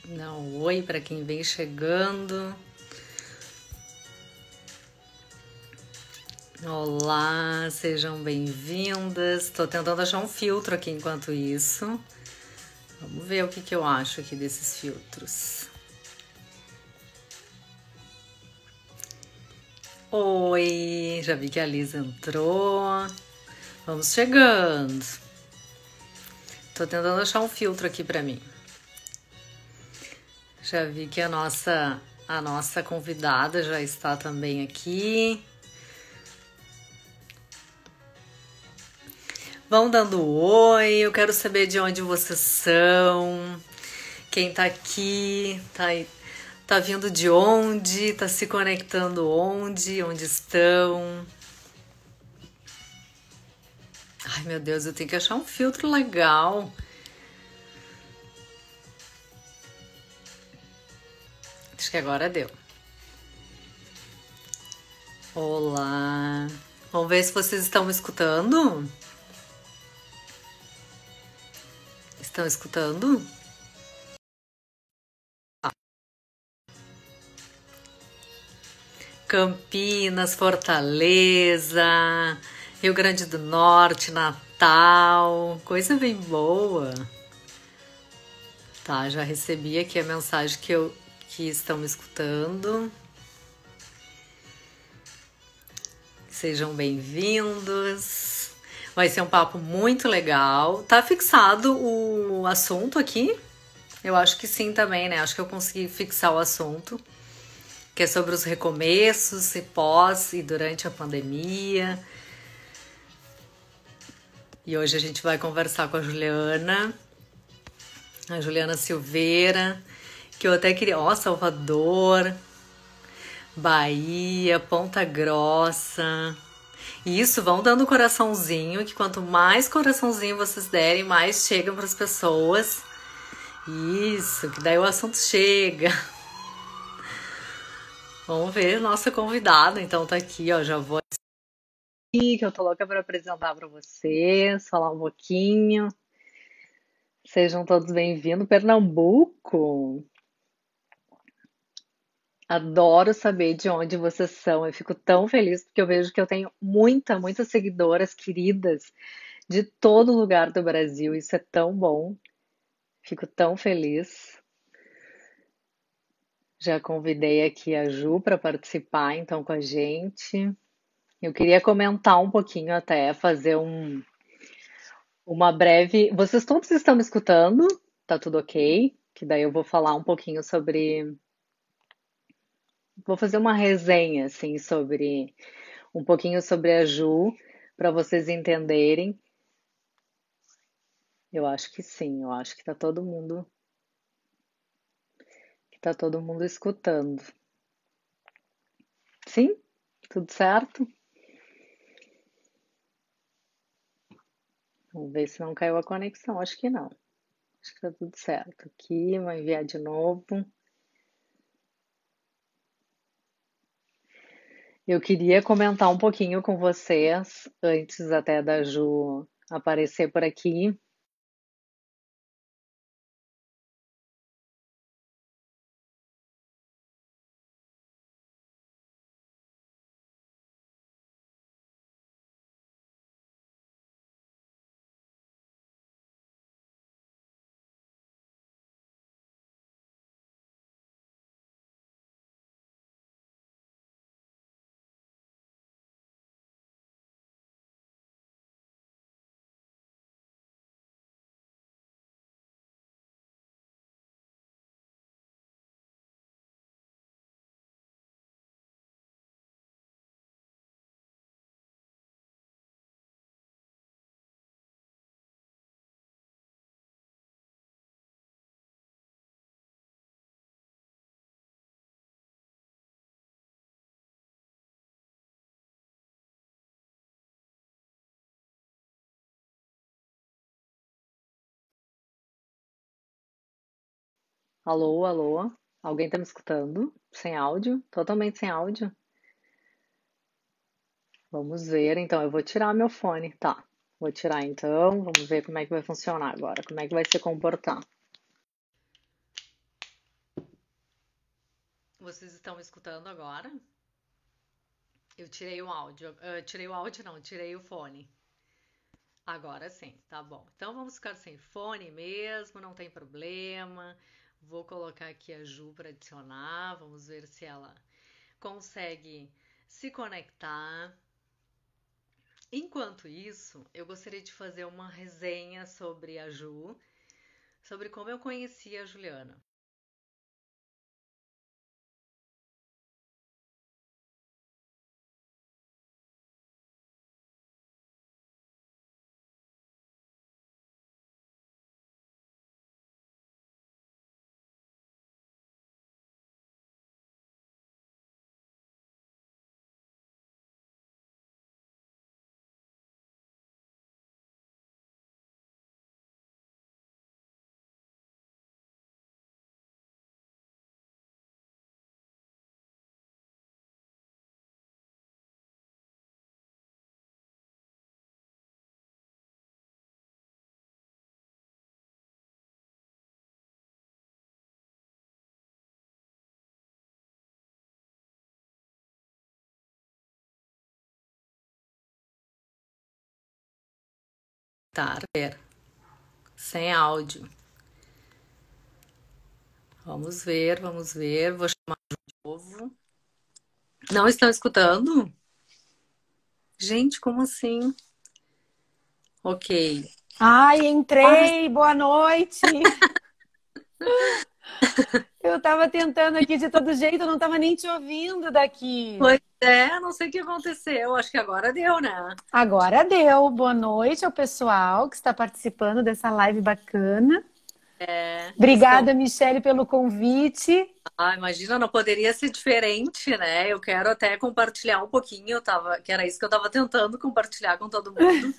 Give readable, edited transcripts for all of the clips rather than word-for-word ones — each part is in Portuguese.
Dá um oi para quem vem chegando. Olá, sejam bem-vindas. Estou tentando achar um filtro aqui enquanto isso. Vamos ver o que eu acho aqui desses filtros. Oi, já vi que a Liz entrou. Vamos chegando. Tô tentando achar um filtro aqui para mim. Já vi que a nossa convidada já está também aqui. Vão dando oi, eu quero saber de onde vocês são. Quem tá aqui, tá vindo de onde, tá se conectando onde estão. Ai, meu Deus, eu tenho que achar um filtro legal. Acho que agora deu. Olá. Vamos ver se vocês estão me escutando. Estão escutando? Campinas, Fortaleza, Rio Grande do Norte, Natal, coisa bem boa. Tá, já recebi aqui a mensagem que estão me escutando. Sejam bem-vindos. Vai ser um papo muito legal. Tá fixado o assunto aqui? Eu acho que sim também, né? Acho que eu consegui fixar o assunto, que é sobre os recomeços e pós e durante a pandemia. E hoje a gente vai conversar com a Juliana Silveira, que eu até queria... Ó, Salvador, Bahia, Ponta Grossa. Isso, vão dando coraçãozinho, que quanto mais coraçãozinho vocês derem, mais chegam para as pessoas. Isso, que daí o assunto chega. Vamos ver nossa convidada, então tá aqui, ó, já vou aqui, que eu tô louca para apresentar para vocês, falar um pouquinho. Sejam todos bem-vindos. Pernambuco! Adoro saber de onde vocês são. Eu fico tão feliz porque eu vejo que eu tenho muitas seguidoras queridas de todo lugar do Brasil. Isso é tão bom. Fico tão feliz. Já convidei aqui a Ju para participar então com a gente. Eu queria comentar um pouquinho até, fazer uma breve. Vocês todos estão me escutando? Tá tudo ok? Que daí eu vou falar um pouquinho sobre. Vou fazer uma resenha, assim, sobre. Um pouquinho sobre a Ju, para vocês entenderem. Eu acho que sim, eu acho que tá todo mundo. Que tá todo mundo escutando. Sim? Tudo certo? Vamos ver se não caiu a conexão. Acho que não. Acho que tá tudo certo. Aqui, vou enviar de novo. Eu queria comentar um pouquinho com vocês, antes até da Ju aparecer por aqui. Alô, alô? Alguém tá me escutando? Sem áudio? Totalmente sem áudio? Vamos ver, então. Eu vou tirar meu fone. Tá, vou tirar então. Vamos ver como é que vai funcionar agora. Como é que vai se comportar. Vocês estão me escutando agora? Eu tirei o áudio. Tirei o áudio, não, tirei o fone. Agora sim, tá bom. Então vamos ficar sem fone mesmo, não tem problema. Vou colocar aqui a Ju para adicionar. Vamos ver se ela consegue se conectar. Enquanto isso, eu gostaria de fazer uma resenha sobre a Ju, sobre como eu conheci a Juliana. Tá, sem áudio. Vamos ver, vamos ver. Vou chamar de novo. Não estão escutando? Gente, como assim? Ok. Ai, entrei, boa noite. Eu tava tentando aqui de todo jeito, eu não tava nem te ouvindo daqui. Pois é, não sei o que aconteceu. Acho que agora deu, né? Agora deu. Boa noite ao pessoal que está participando dessa live bacana. Estão. Obrigada, Michele, pelo convite. Ah, imagina, não poderia ser diferente, né? Eu quero até compartilhar um pouquinho, que era isso que eu estava tentando compartilhar com todo mundo.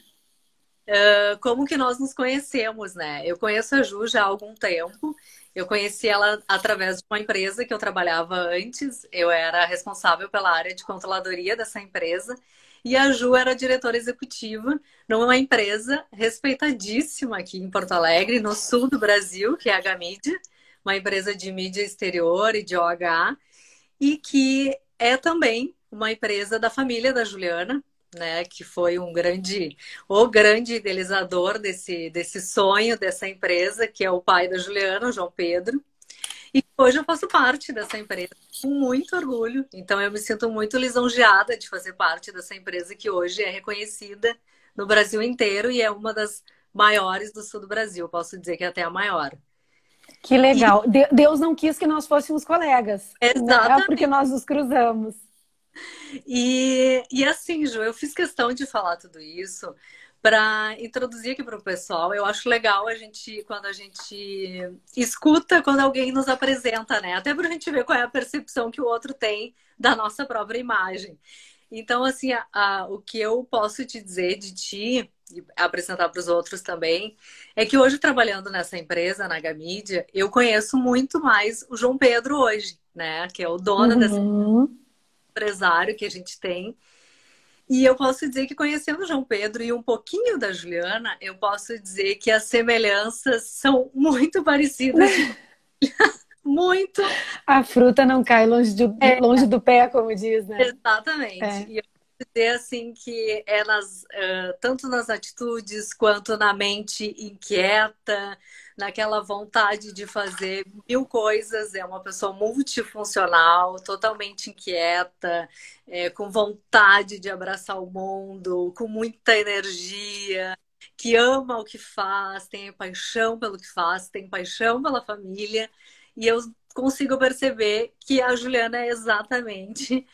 Como que nós nos conhecemos, né? Eu conheço a Ju já há algum tempo. Eu conheci ela através de uma empresa que eu trabalhava antes. Eu era responsável pela área de controladoria dessa empresa. E a Ju era diretora executiva numa empresa respeitadíssima aqui em Porto Alegre, no sul do Brasil, que é a Gamídia, uma empresa de mídia exterior e de OH, e que é também uma empresa da família da Juliana, né, que foi o grande idealizador desse sonho, dessa empresa, que é o pai da Juliana, o João Pedro. E hoje eu faço parte dessa empresa com muito orgulho. Então eu me sinto muito lisonjeada de fazer parte dessa empresa que hoje é reconhecida no Brasil inteiro e é uma das maiores do sul do Brasil. Posso dizer que é até a maior. Que E legal. Deus não quis que nós fôssemos colegas, né? Porque exatamente. nós nos cruzamos. E assim, Ju, eu fiz questão de falar tudo isso para introduzir aqui para o pessoal. Eu acho legal quando a gente escuta, quando alguém nos apresenta, né? Até para a gente ver qual é a percepção que o outro tem da nossa própria imagem. Então, assim, o que eu posso te dizer de ti, e apresentar para os outros também, é que hoje, trabalhando nessa empresa, na Gamídia, eu conheço muito mais o João Pedro hoje, né? Que é o dono dessa Uhum. empresário que a gente tem. E eu posso dizer que conhecendo o João Pedro e um pouquinho da Juliana, eu posso dizer que as semelhanças são muito parecidas, muito. A fruta não cai É, longe do pé, como diz, né? exatamente. É. E eu posso dizer assim que é tanto nas atitudes quanto na mente inquieta, naquela vontade de fazer mil coisas. É uma pessoa multifuncional, totalmente inquieta, com vontade de abraçar o mundo, com muita energia, que ama o que faz, tem paixão pelo que faz, tem paixão pela família. E eu consigo perceber que a Juliana é exatamente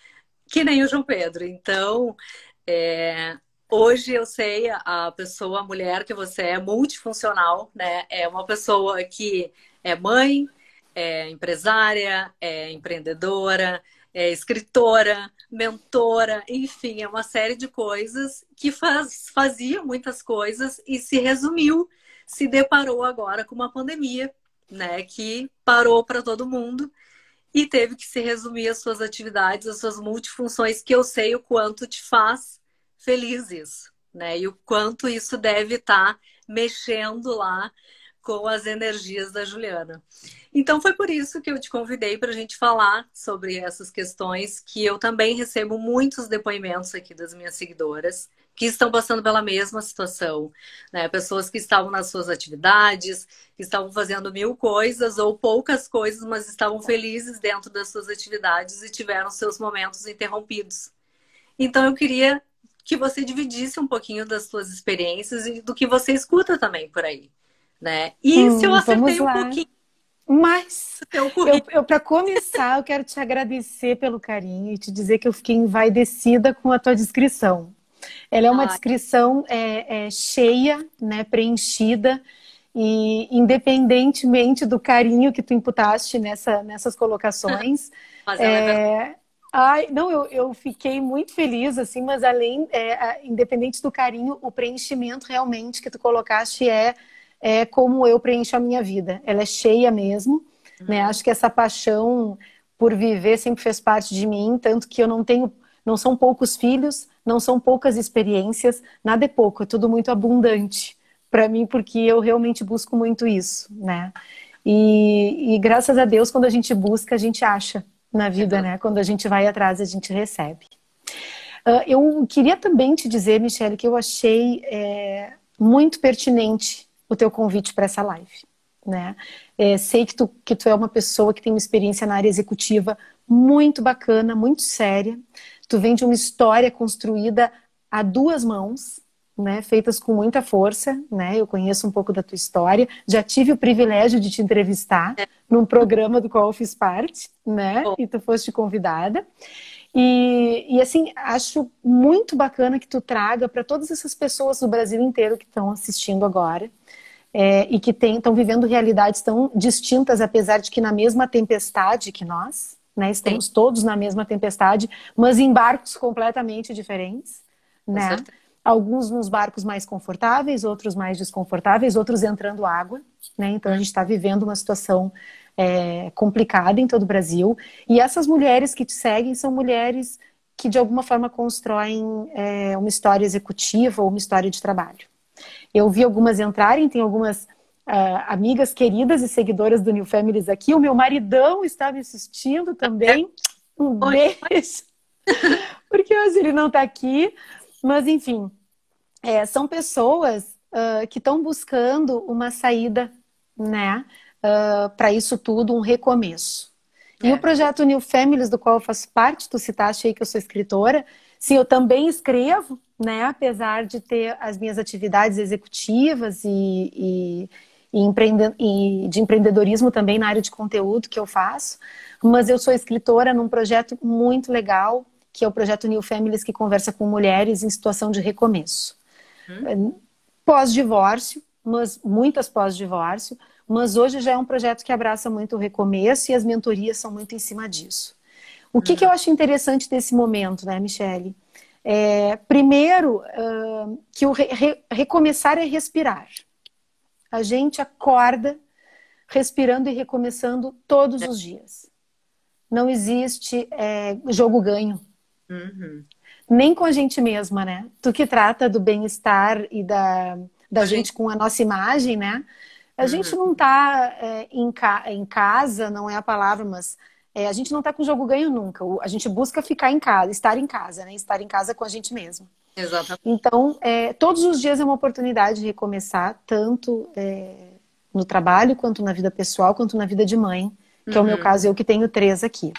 que nem o João Pedro. Então, é, hoje eu sei a pessoa, a mulher que você é multifuncional, né? É uma pessoa que é mãe, é empresária, é empreendedora, é escritora, mentora, enfim, é uma série de coisas que fazia muitas coisas e se resumiu, se deparou agora com uma pandemia, né? Que parou para todo mundo e teve que se resumir as suas atividades, as suas multifunções, que eu sei o quanto te faz feliz isso, né? E o quanto isso deve estar mexendo lá com as energias da Juliana. Então foi por isso que eu te convidei para a gente falar sobre essas questões, que eu também recebo muitos depoimentos aqui das minhas seguidoras que estão passando pela mesma situação, né? Pessoas que estavam nas suas atividades, que estavam fazendo mil coisas ou poucas coisas, mas estavam felizes dentro das suas atividades e tiveram seus momentos interrompidos. Então eu queria que você dividisse um pouquinho das suas experiências e do que você escuta também por aí, né? E se eu Vamos acertei um lá. pouquinho Mas do teu currículo. para começar, eu quero te agradecer pelo carinho e te dizer que eu fiquei envaidecida com a tua descrição. Ela é uma Ai, descrição cheia, né, preenchida, e independentemente do carinho que tu imputaste nessas colocações, mas ela é verdade. é, não, eu fiquei muito feliz, assim, mas independente do carinho, o preenchimento realmente que tu colocaste é como eu preencho a minha vida. Ela é cheia mesmo, né? Acho que essa paixão por viver sempre fez parte de mim, tanto que eu não são poucos filhos, não são poucas experiências, nada é pouco, é tudo muito abundante para mim, porque eu realmente busco muito isso, né? E graças a Deus, quando a gente busca, a gente acha na É vida, verdade. né? Quando a gente vai atrás, a gente recebe. Eu queria também te dizer, Michele, que eu achei muito pertinente o teu convite para essa live, né? Sei que tu é uma pessoa que tem uma experiência na área executiva muito bacana, muito séria. Tu vem de uma história construída a duas mãos, né? Feitas com muita força, né? Eu conheço um pouco da tua história. Já tive o privilégio de te entrevistar num programa do qual eu fiz parte, né? Bom, E tu foste convidada. Assim, acho muito bacana que tu traga para todas essas pessoas do Brasil inteiro que estão assistindo agora e que estão vivendo realidades tão distintas, apesar de que na mesma tempestade que nós, né? sim, Estamos todos na mesma tempestade, mas em barcos completamente diferentes, com né? certeza. Alguns nos barcos mais confortáveis, outros mais desconfortáveis, outros entrando água, né? Então a gente está vivendo uma situação complicada em todo o Brasil. E essas mulheres que te seguem são mulheres que de alguma forma constroem uma história executiva ou uma história de trabalho. Eu vi algumas entrarem, tem algumas amigas queridas e seguidoras do New Families aqui. O meu maridão está me assistindo também. Um Oi, beijo, porque hoje ele não está aqui. Mas, enfim, são pessoas que estão buscando uma saída, né? Para isso tudo, um recomeço. E o é, projeto New Families, do qual eu faço parte, tu citaste aí que eu sou escritora, sim, eu também escrevo, né? Apesar de ter as minhas atividades executivas e de empreendedorismo também na área de conteúdo que eu faço, mas eu sou escritora num projeto muito legal, que é o projeto New Families, que conversa com mulheres em situação de recomeço. hum, Pós-divórcio, mas muitas pós-divórcio, mas hoje já é um projeto que abraça muito o recomeço e as mentorias são muito em cima disso. O que eu acho interessante desse momento, né, Michele? Primeiro, que o recomeçar é respirar. A gente acorda respirando e recomeçando todos os dias. Não existe jogo ganho. uhum. Nem com a gente mesma, né? Tu que trata do bem-estar e da A gente, gente com a nossa imagem, né? A gente uhum, não tá em casa, não é a palavra, mas a gente não tá com jogo ganho nunca. A gente busca ficar em casa, estar em casa, né? Estar em casa com a gente mesma. exatamente. Então, todos os dias é uma oportunidade de recomeçar, tanto no trabalho, quanto na vida pessoal, quanto na vida de mãe, que é o meu Uhum, caso, eu que tenho três aqui.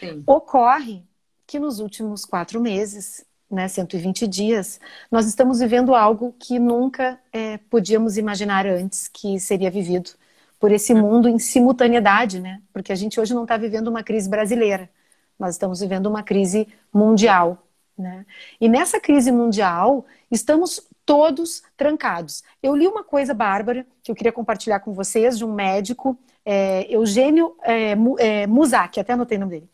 sim. Ocorre que nos últimos 4 meses, né, 120 dias, nós estamos vivendo algo que nunca podíamos imaginar antes que seria vivido por esse mundo em simultaneidade, né? Porque a gente hoje não está vivendo uma crise brasileira, nós estamos vivendo uma crise mundial, né? E nessa crise mundial, estamos todos trancados. Eu li uma coisa, Bárbara, que eu queria compartilhar com vocês, de um médico, Eugênio Muzak, até anotei o nome dele,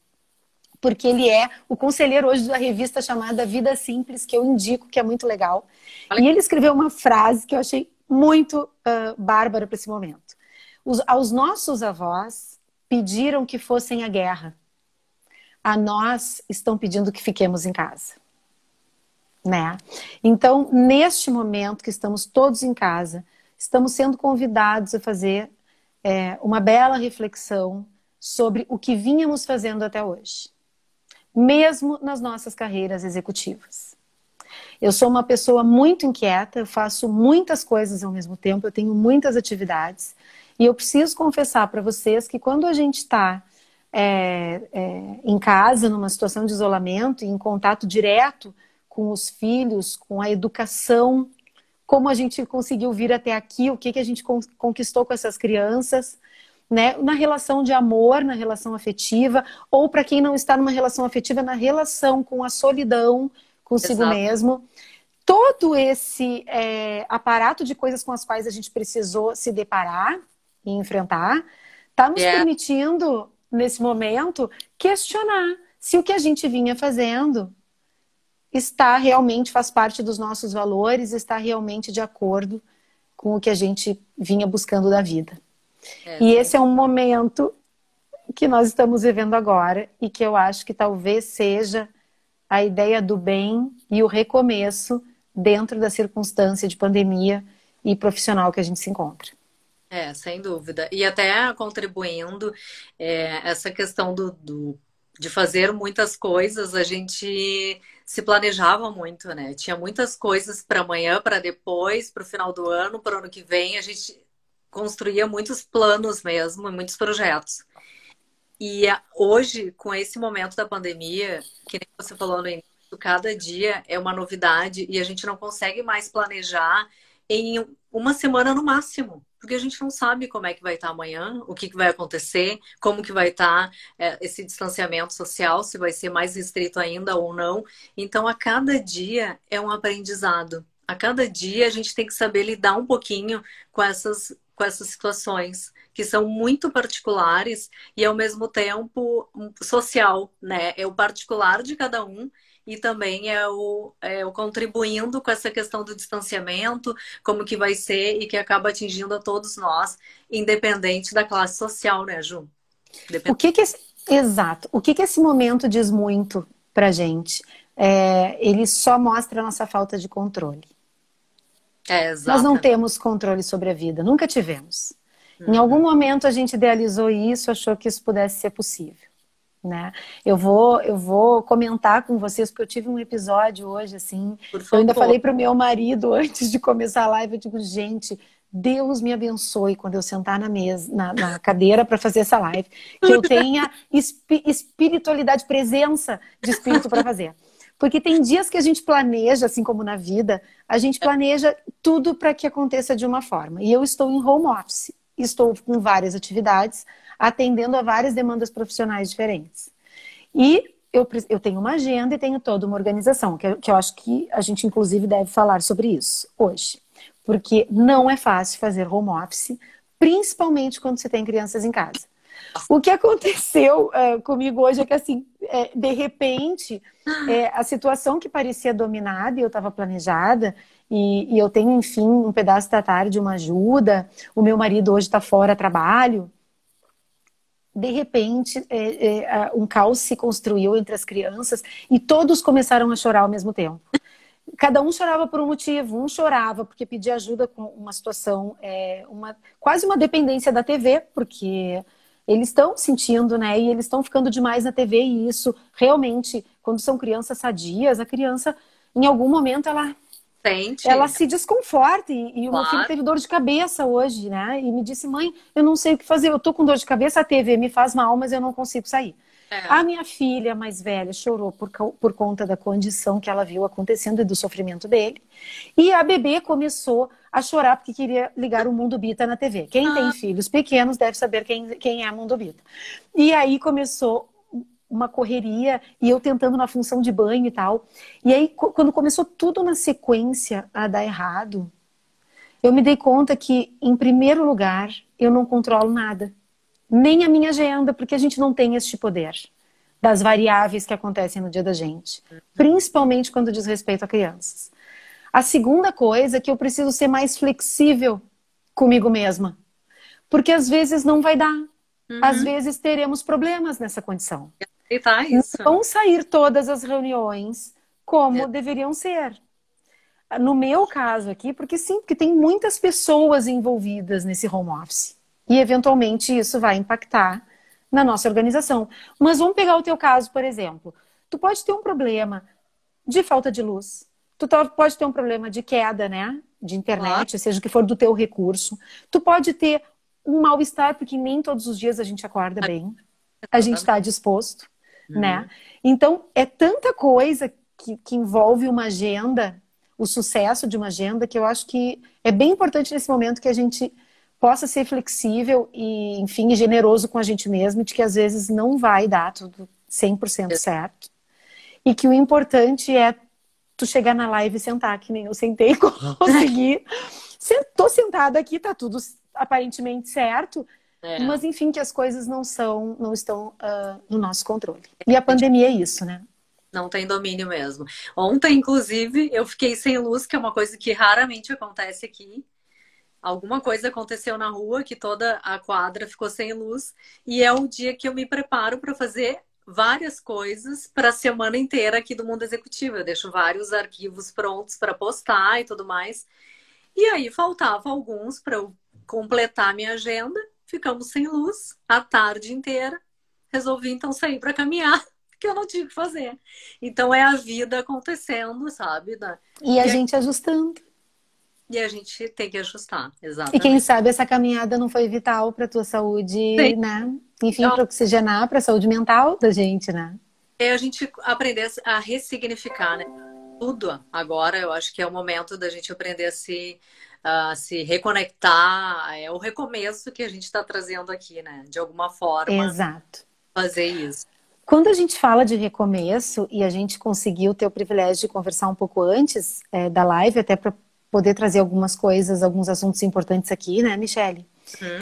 porque ele é o conselheiro hoje da revista chamada Vida Simples, que eu indico, que é muito legal. Olha, E ele escreveu uma frase que eu achei muito bárbara para esse momento. Aos nossos avós pediram que fossem à guerra. A nós estão pedindo que fiquemos em casa. Né? Então, neste momento que estamos todos em casa, estamos sendo convidados a fazer uma bela reflexão sobre o que vínhamos fazendo até hoje, mesmo nas nossas carreiras executivas. Eu sou uma pessoa muito inquieta, eu faço muitas coisas ao mesmo tempo, eu tenho muitas atividades, e eu preciso confessar para vocês que quando a gente está em casa, numa situação de isolamento, em contato direto com os filhos, com a educação, como a gente conseguiu vir até aqui, o que a gente conquistou com essas crianças, né? Na relação de amor, na relação afetiva, ou para quem não está numa relação afetiva, na relação com a solidão, consigo Exato. mesmo. Todo esse aparato de coisas com as quais a gente precisou se deparar e enfrentar, está nos permitindo, nesse momento, questionar se o que a gente vinha fazendo está realmente, faz parte dos nossos valores, está realmente de acordo com o que a gente vinha buscando da vida. E esse é um momento que nós estamos vivendo agora e que eu acho que talvez seja a ideia do bem e o recomeço dentro da circunstância de pandemia e profissional que a gente se encontra. Sem dúvida. E até contribuindo, essa questão de fazer muitas coisas, a gente se planejava muito, né? Tinha muitas coisas para amanhã, para depois, para o final do ano, para o ano que vem. A gente construía muitos planos mesmo, muitos projetos. E hoje, com esse momento da pandemia, que nem você falou no início, cada dia é uma novidade e a gente não consegue mais planejar em uma semana no máximo, porque a gente não sabe como é que vai estar amanhã, o que vai acontecer, como que vai estar esse distanciamento social, se vai ser mais restrito ainda ou não. Então, a cada dia é um aprendizado. A cada dia a gente tem que saber lidar um pouquinho com essas situações que são muito particulares e ao mesmo tempo social, né? É o particular de cada um e também é o contribuindo com essa questão do distanciamento, como que vai ser e que acaba atingindo a todos nós, independente da classe social, né, Ju? Exato. O que esse momento diz muito pra gente? Ele só mostra a nossa falta de controle. Nós não temos controle sobre a vida, nunca tivemos. Em algum momento a gente idealizou isso, achou que isso pudesse ser possível, né? Eu vou comentar com vocês, porque eu tive um episódio hoje, assim, eu ainda falei para o meu marido antes de começar a live, eu digo, gente, Deus me abençoe quando eu sentar na mesa, na cadeira para fazer essa live, que eu tenha espiritualidade, presença de espírito para fazer. Porque tem dias que a gente planeja, assim como na vida, a gente planeja tudo para que aconteça de uma forma. E eu estou em home office, estou com várias atividades, atendendo a várias demandas profissionais diferentes. E eu tenho uma agenda e tenho toda uma organização, que eu acho que a gente, inclusive, deve falar sobre isso hoje. Porque não é fácil fazer home office, principalmente quando você tem crianças em casa. O que aconteceu comigo hoje é que, assim, de repente, a situação que parecia dominada e eu estava planejada, e eu tenho, enfim, um pedaço da tarde, uma ajuda, o meu marido hoje está fora a trabalho. De repente, um caos se construiu entre as crianças e todos começaram a chorar ao mesmo tempo. Cada um chorava por um motivo. Um chorava porque pedia ajuda com uma situação, quase uma dependência da TV, porque eles estão sentindo, né? E eles estão ficando demais na TV. E isso, realmente, quando são crianças sadias, a criança, em algum momento, ela se desconforta. E o meu filho teve dor de cabeça hoje, né? E me disse, mãe, eu não sei o que fazer. Eu tô com dor de cabeça, a TV me faz mal, mas eu não consigo sair. A minha filha mais velha chorou por conta da condição que ela viu acontecendo e do sofrimento dele. E a bebê começou a chorar porque queria ligar o Mundo Bita na TV. Quem tem filhos pequenos deve saber quem é Mundo Bita. E aí começou uma correria e eu tentando na função de banho e tal. E aí, quando começou tudo na sequência a dar errado, eu me dei conta que, em primeiro lugar, eu não controlo nada. Nem a minha agenda, porque a gente não tem este poder das variáveis que acontecem no dia da gente. Principalmente quando diz respeito a crianças. A segunda coisa é que eu preciso ser mais flexível comigo mesma. Porque às vezes não vai dar. Às vezes teremos problemas nessa condição. Isso. Não sair todas as reuniões como deveriam ser. no meu caso aqui, porque sim, porque tem muitas pessoas envolvidas nesse home office. E eventualmente isso vai impactar na nossa organização. Mas vamos pegar o teu caso, por exemplo. Tu pode ter um problema de falta de luz. Pode ter um problema de queda, né? De Claro, internet, seja o que for do teu recurso. Tu pode ter um mal-estar, porque nem todos os dias a gente acorda bem. A gente exatamente. está disposto, né? Uhum. Então, é tanta coisa que envolve uma agenda, o sucesso de uma agenda, que eu acho que é bem importante nesse momento que a gente possa ser flexível e, enfim, generoso com a gente mesmo, de que às vezes não vai dar tudo 100% certo. E que o importante é tu chegar na live e sentar, que nem eu sentei e consegui. Tô sentada aqui, tá tudo aparentemente certo, É, mas enfim, que as coisas não estão no nosso controle. E a pandemia é isso, né? não tem domínio mesmo. Ontem, inclusive, eu fiquei sem luz, que é uma coisa que raramente acontece aqui. Alguma coisa aconteceu na rua que toda a quadra ficou sem luz. E é o dia que eu me preparo para fazer várias coisas para a semana inteira aqui do Mundo Executivo. Eu deixo vários arquivos prontos para postar e tudo mais. E aí faltava alguns para eu completar minha agenda. Ficamos sem luz a tarde inteira. Resolvi então sair para caminhar, que eu não tinha o que fazer. Então é a vida acontecendo, sabe? E a E a, gente ajustando. e a gente tem que ajustar, E quem exatamente. sabe essa caminhada não foi vital para tua saúde, Sim. né? Enfim, para oxigenar, para a saúde mental da gente, né? É a gente aprender a ressignificar, né? Tudo agora, eu acho que é o momento da gente aprender a se reconectar. É o recomeço que a gente está trazendo aqui, né? De alguma forma, Exato. fazer isso. Quando a gente fala de recomeço e a gente conseguiu ter o privilégio de conversar um pouco antes da live, até para poder trazer algumas coisas, alguns assuntos importantes aqui, né, Michele?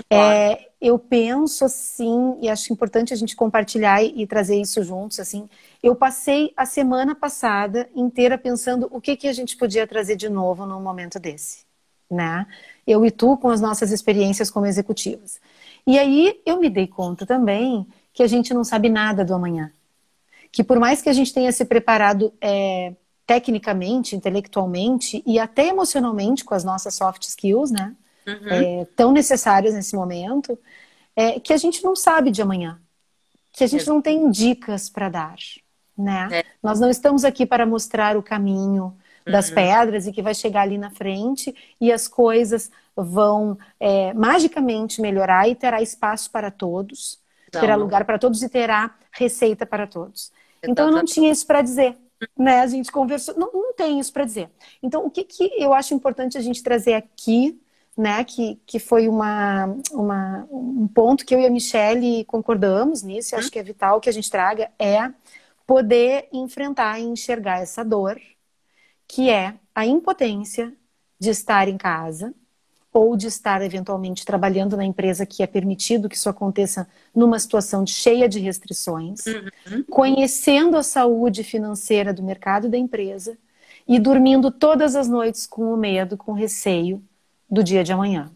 Claro. Eu penso assim, e acho importante a gente compartilhar e trazer isso juntos, assim. Eu passei a semana passada inteira pensando o que que a gente podia trazer de novo num momento desse, né? Eu e tu com as nossas experiências como executivas. E aí eu me dei conta também que a gente não sabe nada do amanhã. Que por mais que a gente tenha se preparado tecnicamente, intelectualmente e até emocionalmente com as nossas soft skills, né? Uhum. Tão necessárias nesse momento, que a gente não sabe de amanhã, que a gente Ex- não tem dicas para dar, né? É. Nós não estamos aqui para mostrar o caminho das Uhum. pedras e que vai chegar ali na frente e as coisas vão magicamente melhorar e terá espaço para todos, Não, terá não. lugar para todos e terá receita para todos. Então eu não Exatamente. tinha isso para dizer. Né, a gente conversou, não tem isso para dizer. Então, o que, que eu acho importante a gente trazer aqui, né, que foi um ponto que eu e a Michelle concordamos nisso, e Uhum. acho que é vital que a gente traga, é poder enfrentar e enxergar essa dor, que é a impotência de estar em casa ou de estar eventualmente trabalhando na empresa que é permitido que isso aconteça numa situação cheia de restrições, Uhum. conhecendo a saúde financeira do mercado da empresa e dormindo todas as noites com o medo, com o receio do dia de amanhã.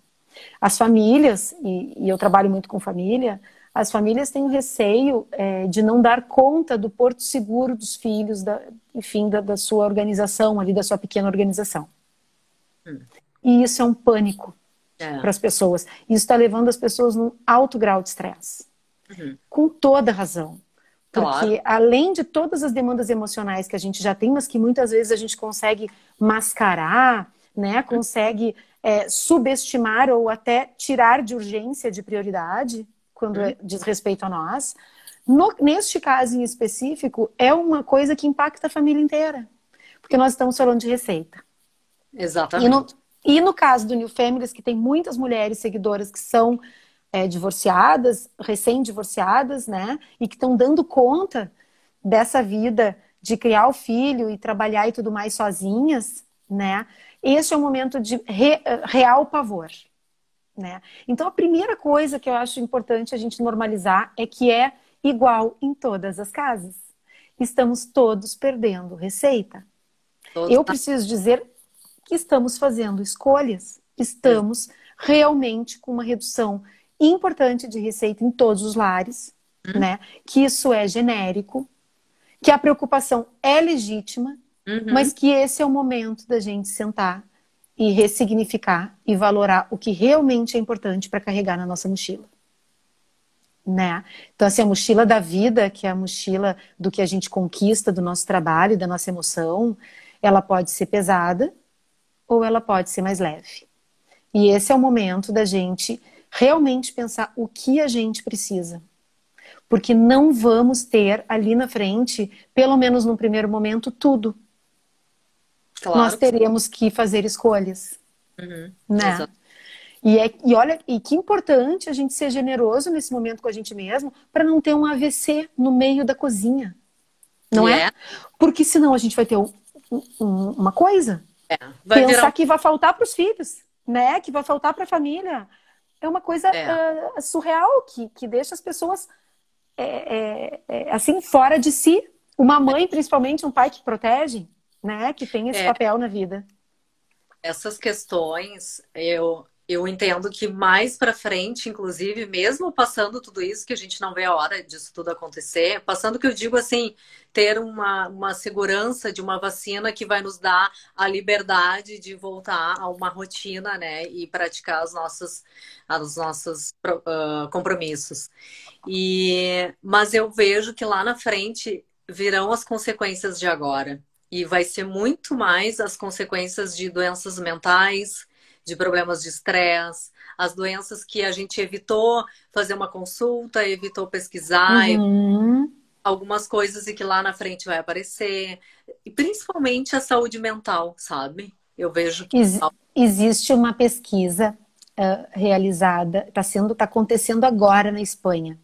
As famílias, e eu trabalho muito com família, as famílias têm o receio de não dar conta do porto seguro dos filhos, enfim, da sua organização ali, da sua pequena organização. Uhum. E isso é um pânico É. para as pessoas. Isso está levando as pessoas num alto grau de estresse. Uhum. Com toda razão. Claro. Porque além de todas as demandas emocionais que a gente já tem, mas que muitas vezes a gente consegue mascarar, né? Consegue subestimar ou até tirar de urgência, de prioridade, quando Uhum. diz respeito a nós. Neste caso em específico, é uma coisa que impacta a família inteira. Porque nós estamos falando de receita. E no, Exatamente. e no caso do New Families, que tem muitas mulheres seguidoras que são divorciadas, recém-divorciadas, né? E que estão dando conta dessa vida de criar o filho e trabalhar e tudo mais sozinhas, né? Esse é o momento de real pavor, né? Então, a primeira coisa que eu acho importante a gente normalizar é que é igual em todas as casas. Estamos todos perdendo receita. Todos. Eu preciso dizer que estamos fazendo escolhas. Estamos realmente com uma redução importante de receita em todos os lares, Uhum. né? Que isso é genérico, que a preocupação é legítima, mas Uhum. que esse é o momento da gente sentar e ressignificar e valorar o que realmente é importante para carregar na nossa mochila, né? Então, assim, a mochila da vida, que é a mochila do que a gente conquista, do nosso trabalho, da nossa emoção, ela pode ser pesada ou ela pode ser mais leve. E esse é o momento da gente realmente pensar o que a gente precisa. Porque não vamos ter ali na frente, pelo menos no primeiro momento, tudo. Nós Claro que sim. teremos que fazer escolhas, Uhum. né? Exato. E olha, e que importante a gente ser generoso nesse momento com a gente mesmo para não ter um AVC no meio da cozinha, não E é? Porque senão a gente vai ter uma coisa, vai virar pensar um. que vai faltar para os filhos, né? Que vai faltar para a família. É uma coisa É, surreal que deixa as pessoas assim fora de si. Uma mãe, principalmente, um pai que protege, né? Que tem esse é, papel na vida. essas questões, eu entendo que mais para frente, inclusive, mesmo passando tudo isso, que a gente não vê a hora disso tudo acontecer, passando que eu digo assim, ter uma segurança de uma vacina que vai nos dar a liberdade de voltar a uma rotina, né, e praticar os nossos compromissos. Mas eu vejo que lá na frente virão as consequências de agora. E vai ser muito mais as consequências de doenças mentais, de problemas de estresse, as doenças que a gente evitou fazer uma consulta, evitou pesquisar, Uhum. algumas coisas e que lá na frente vai aparecer. E principalmente a saúde mental, sabe? Eu vejo que. Existe uma pesquisa realizada, está acontecendo agora na Espanha.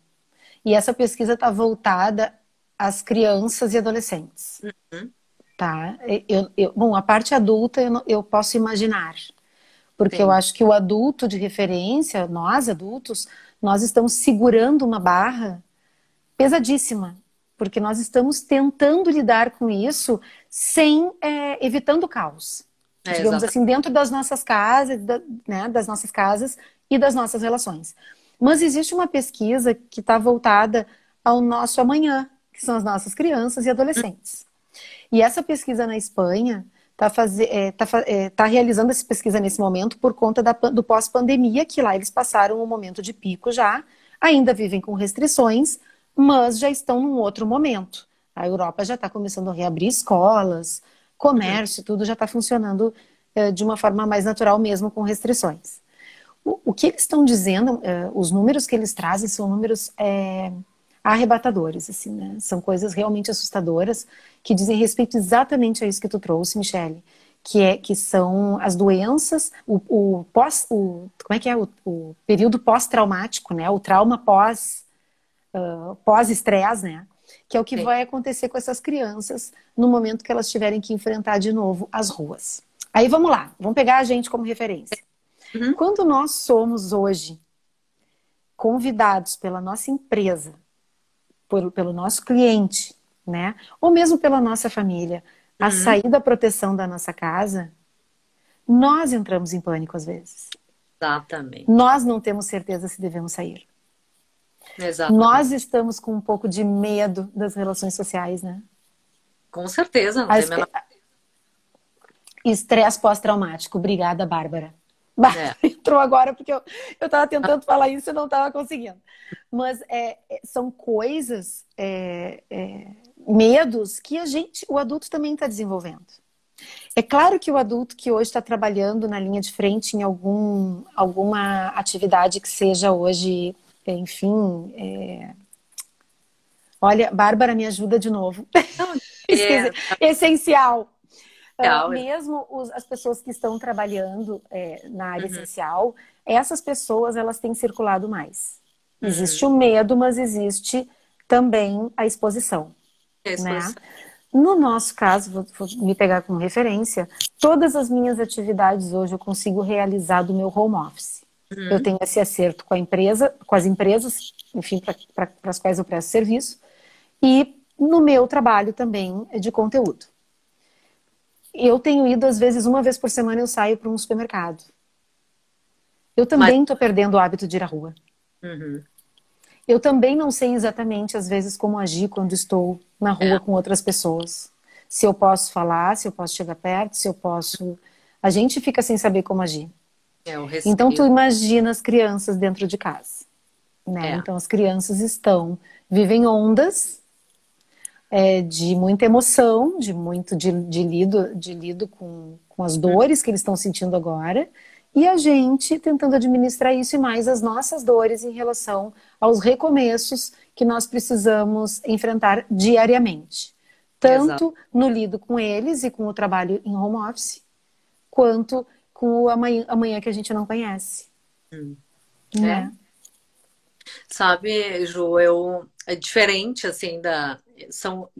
E essa pesquisa está voltada às crianças e adolescentes, Uhum, tá? Bom, a parte adulta eu posso imaginar, porque eu sim, acho que o adulto de referência, nós adultos, nós estamos segurando uma barra pesadíssima, porque nós estamos tentando lidar com isso sem evitando o caos, digamos exatamente. assim, dentro das nossas casas, né, das nossas casas e das nossas relações. Mas existe uma pesquisa que está voltada ao nosso amanhã, que são as nossas crianças e adolescentes. E essa pesquisa na Espanha tá realizando essa pesquisa nesse momento por conta do pós-pandemia, que lá eles passaram um momento de pico já, ainda vivem com restrições, mas já estão num outro momento. A Europa já está começando a reabrir escolas, Uhum, comércio, tudo já está funcionando de uma forma mais natural mesmo com restrições. O que eles estão dizendo, os números que eles trazem são números arrebatadores, assim, né? São coisas realmente assustadoras que dizem respeito exatamente a isso que tu trouxe, Michele, que são as doenças, como é que é o período pós-traumático, né? O trauma pós-estresse, né? Que é o que sim. vai acontecer com essas crianças no momento que elas tiverem que enfrentar de novo as ruas. Aí vamos lá, vamos pegar a gente como referência. Uhum, Quando nós somos hoje convidados pela nossa empresa, pelo nosso cliente, né? Ou mesmo pela nossa família, a uhum, sair da proteção da nossa casa, nós entramos em pânico às vezes. exatamente. Nós não temos certeza se devemos sair. Exatamente. Nós estamos com um pouco de medo das relações sociais, né? Com certeza, não A tem a espe- menor. Estresse pós-traumático. Obrigada, Bárbara. Bárbara É. entrou agora porque eu estava tentando falar isso e não estava conseguindo. Mas são coisas, medos que o adulto também está desenvolvendo. É claro que o adulto que hoje está trabalhando na linha de frente em alguma atividade que seja hoje, enfim. Olha, Bárbara, me ajuda de novo. Não, Esqueci. é, Essencial. real, Mesmo as pessoas que estão trabalhando na área uhum, essencial, essas pessoas elas têm circulado mais. Existe uhum. o medo, mas existe também a exposição, É a né? exposição. No nosso caso, vou me pegar como referência, todas as minhas atividades hoje eu consigo realizar do meu home office. Eu Uhum, tenho esse acerto com a empresa, com as empresas, enfim, para as quais eu presto serviço, e no meu trabalho também de conteúdo. Eu tenho ido, às vezes, uma vez por semana eu saio para um supermercado. Eu mas, também estou perdendo o hábito de ir à rua. uhum, Eu também não sei exatamente, às vezes, como agir quando estou na rua é, com outras pessoas. se eu posso falar, se eu posso chegar perto, se eu posso. A gente fica sem saber como agir. É o Então, tu receio. imagina as crianças dentro de casa, né? É. Então, as crianças vivem ondas de muita emoção, de lido com as dores que eles estão sentindo agora, e a gente tentando administrar isso e mais as nossas dores em relação aos recomeços que nós precisamos enfrentar diariamente. Exato. Tanto no lido com eles e com o trabalho em home office, quanto com o amanhã que a gente não conhece, É. né? Sabe, Ju, é diferente assim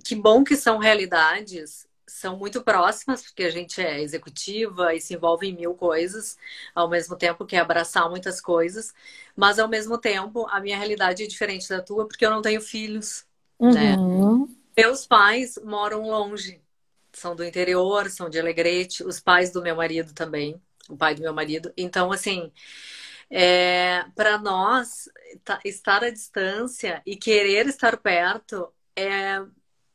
que bom que são realidades, são muito próximas, porque a gente é executiva e se envolve em mil coisas, ao mesmo tempo que é abraçar muitas coisas, mas ao mesmo tempo a minha realidade é diferente da tua, porque eu não tenho filhos, né? Uhum, Meus pais moram longe, são do interior, são de Alegrete, os pais do meu marido também, o pai do meu marido. Então, assim, para nós, estar à distância e querer estar perto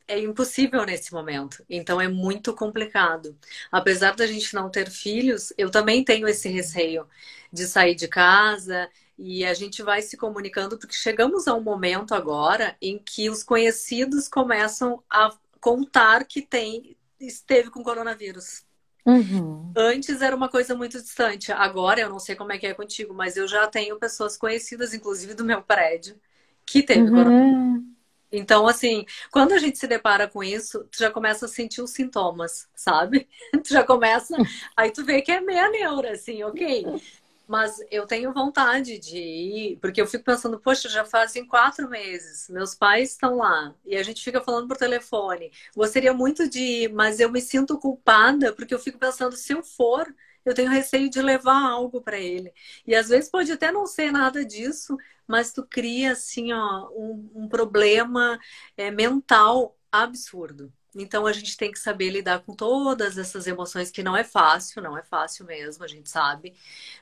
é impossível nesse momento. Então, é muito complicado. Apesar da gente não ter filhos, eu também tenho esse receio de sair de casa. E a gente vai se comunicando, porque chegamos a um momento agora em que os conhecidos começam a contar que esteve com coronavírus. uhum, Antes era uma coisa muito distante. Agora eu não sei como é que é contigo, mas eu já tenho pessoas conhecidas, inclusive do meu prédio, que teve coronavírus. uhum. Então, assim, quando a gente se depara com isso, tu já começa a sentir os sintomas, sabe? Tu já começa, aí tu vê que é meia neura, assim, ok. Mas eu tenho vontade de ir, porque eu fico pensando, poxa, já fazem 4 meses, meus pais estão lá, e a gente fica falando por telefone. Gostaria muito de ir, mas eu me sinto culpada, porque eu fico pensando, se eu for, eu tenho receio de levar algo para ele. E às vezes pode até não ser nada disso, mas tu cria, assim, ó, um problema mental absurdo. Então a gente tem que saber lidar com todas essas emoções, que não é fácil, não é fácil mesmo, a gente sabe.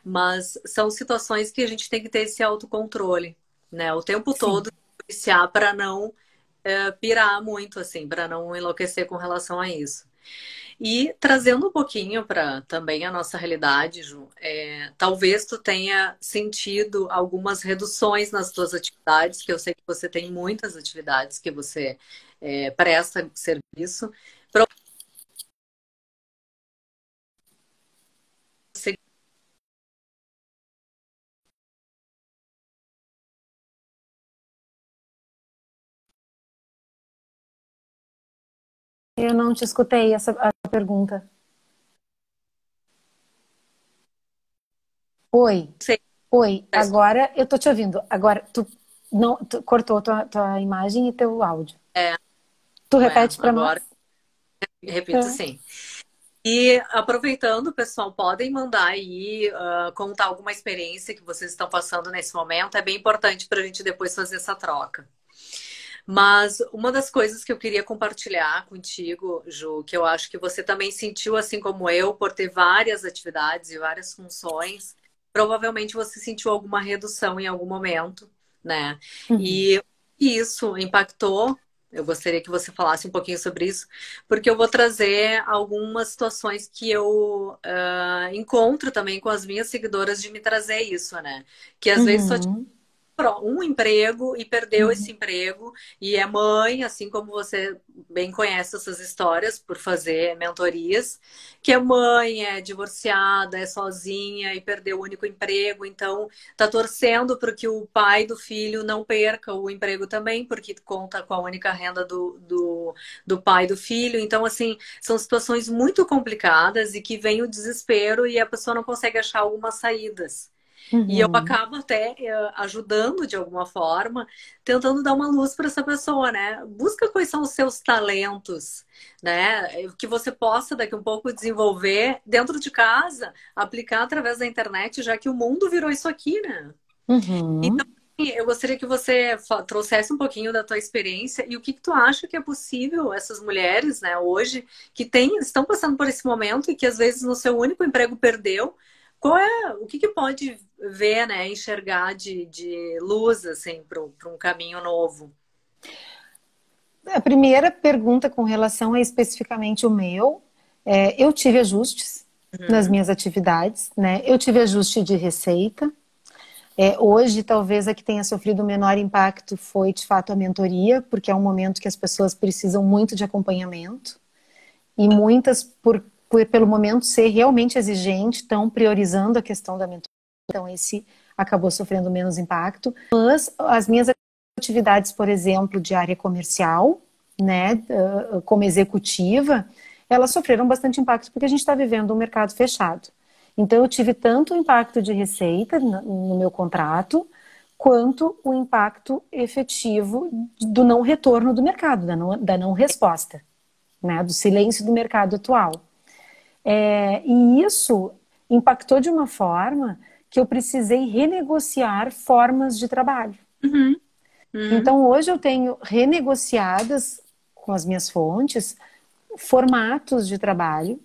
Mas são situações que a gente tem que ter esse autocontrole, né? O tempo Sim. todo policiar para não pirar muito, assim, para não enlouquecer com relação a isso. E trazendo um pouquinho para também a nossa realidade, Ju, talvez tu tenha sentido algumas reduções nas tuas atividades, que eu sei que você tem muitas atividades que você presta serviço. Para você. Eu não te escutei a pergunta. Oi, oi, agora eu tô te ouvindo. Agora tu não tu cortou tua imagem e teu áudio. É, Tu não é, repete para nós? agora repito É. sim. E aproveitando, pessoal, podem mandar aí contar alguma experiência que vocês estão passando nesse momento. É bem importante para a gente depois fazer essa troca. Mas uma das coisas que eu queria compartilhar contigo, Ju, que eu acho que você também sentiu, assim como eu, por ter várias atividades e várias funções, provavelmente você sentiu alguma redução em algum momento, né? Uhum. E isso impactou. Eu gostaria que você falasse um pouquinho sobre isso, porque eu vou trazer algumas situações que eu encontro também com as minhas seguidoras de me trazer isso, né? Que às vezes só Uhum. um emprego e perdeu esse Uhum. emprego e é mãe, assim como você bem conhece essas histórias por fazer mentorias, que é mãe, é divorciada, é sozinha e perdeu o único emprego, então tá torcendo para que o pai do filho não perca o emprego também, porque conta com a única renda do pai do filho. Então, assim, são situações muito complicadas e que vem o desespero e a pessoa não consegue achar algumas saídas. E eu Uhum. acabo até ajudando de alguma forma, tentando dar uma luz para essa pessoa, né? Busca quais são os seus talentos, né? Que você possa daqui um pouco desenvolver dentro de casa, aplicar através da internet, já que o mundo virou isso aqui, né? Então, Uhum. assim, eu gostaria que você trouxesse um pouquinho da tua experiência e o que que tu acha que é possível essas mulheres, né, hoje, que estão passando por esse momento e que às vezes no seu único emprego perdeu. O que que pode ver, né, enxergar de luz, assim, para um caminho novo? A primeira pergunta com relação a especificamente o meu, eu tive ajustes nas Uhum. minhas atividades, né? Eu tive ajuste de receita. Hoje, talvez a que tenha sofrido o menor impacto foi, de fato, a mentoria, porque é um momento que as pessoas precisam muito de acompanhamento e muitas, pelo momento ser realmente exigente, estão priorizando a questão da mentoria. Então, esse acabou sofrendo menos impacto. Mas as minhas atividades, por exemplo, de área comercial, né, como executiva, elas sofreram bastante impacto porque a gente está vivendo um mercado fechado. Então, eu tive tanto o impacto de receita no meu contrato, quanto o impacto efetivo do não retorno do mercado, da não resposta, né, do silêncio do mercado atual. E isso impactou de uma forma que eu precisei renegociar formas de trabalho. Uhum. Uhum. Então, hoje eu tenho renegociadas com as minhas fontes formatos de trabalho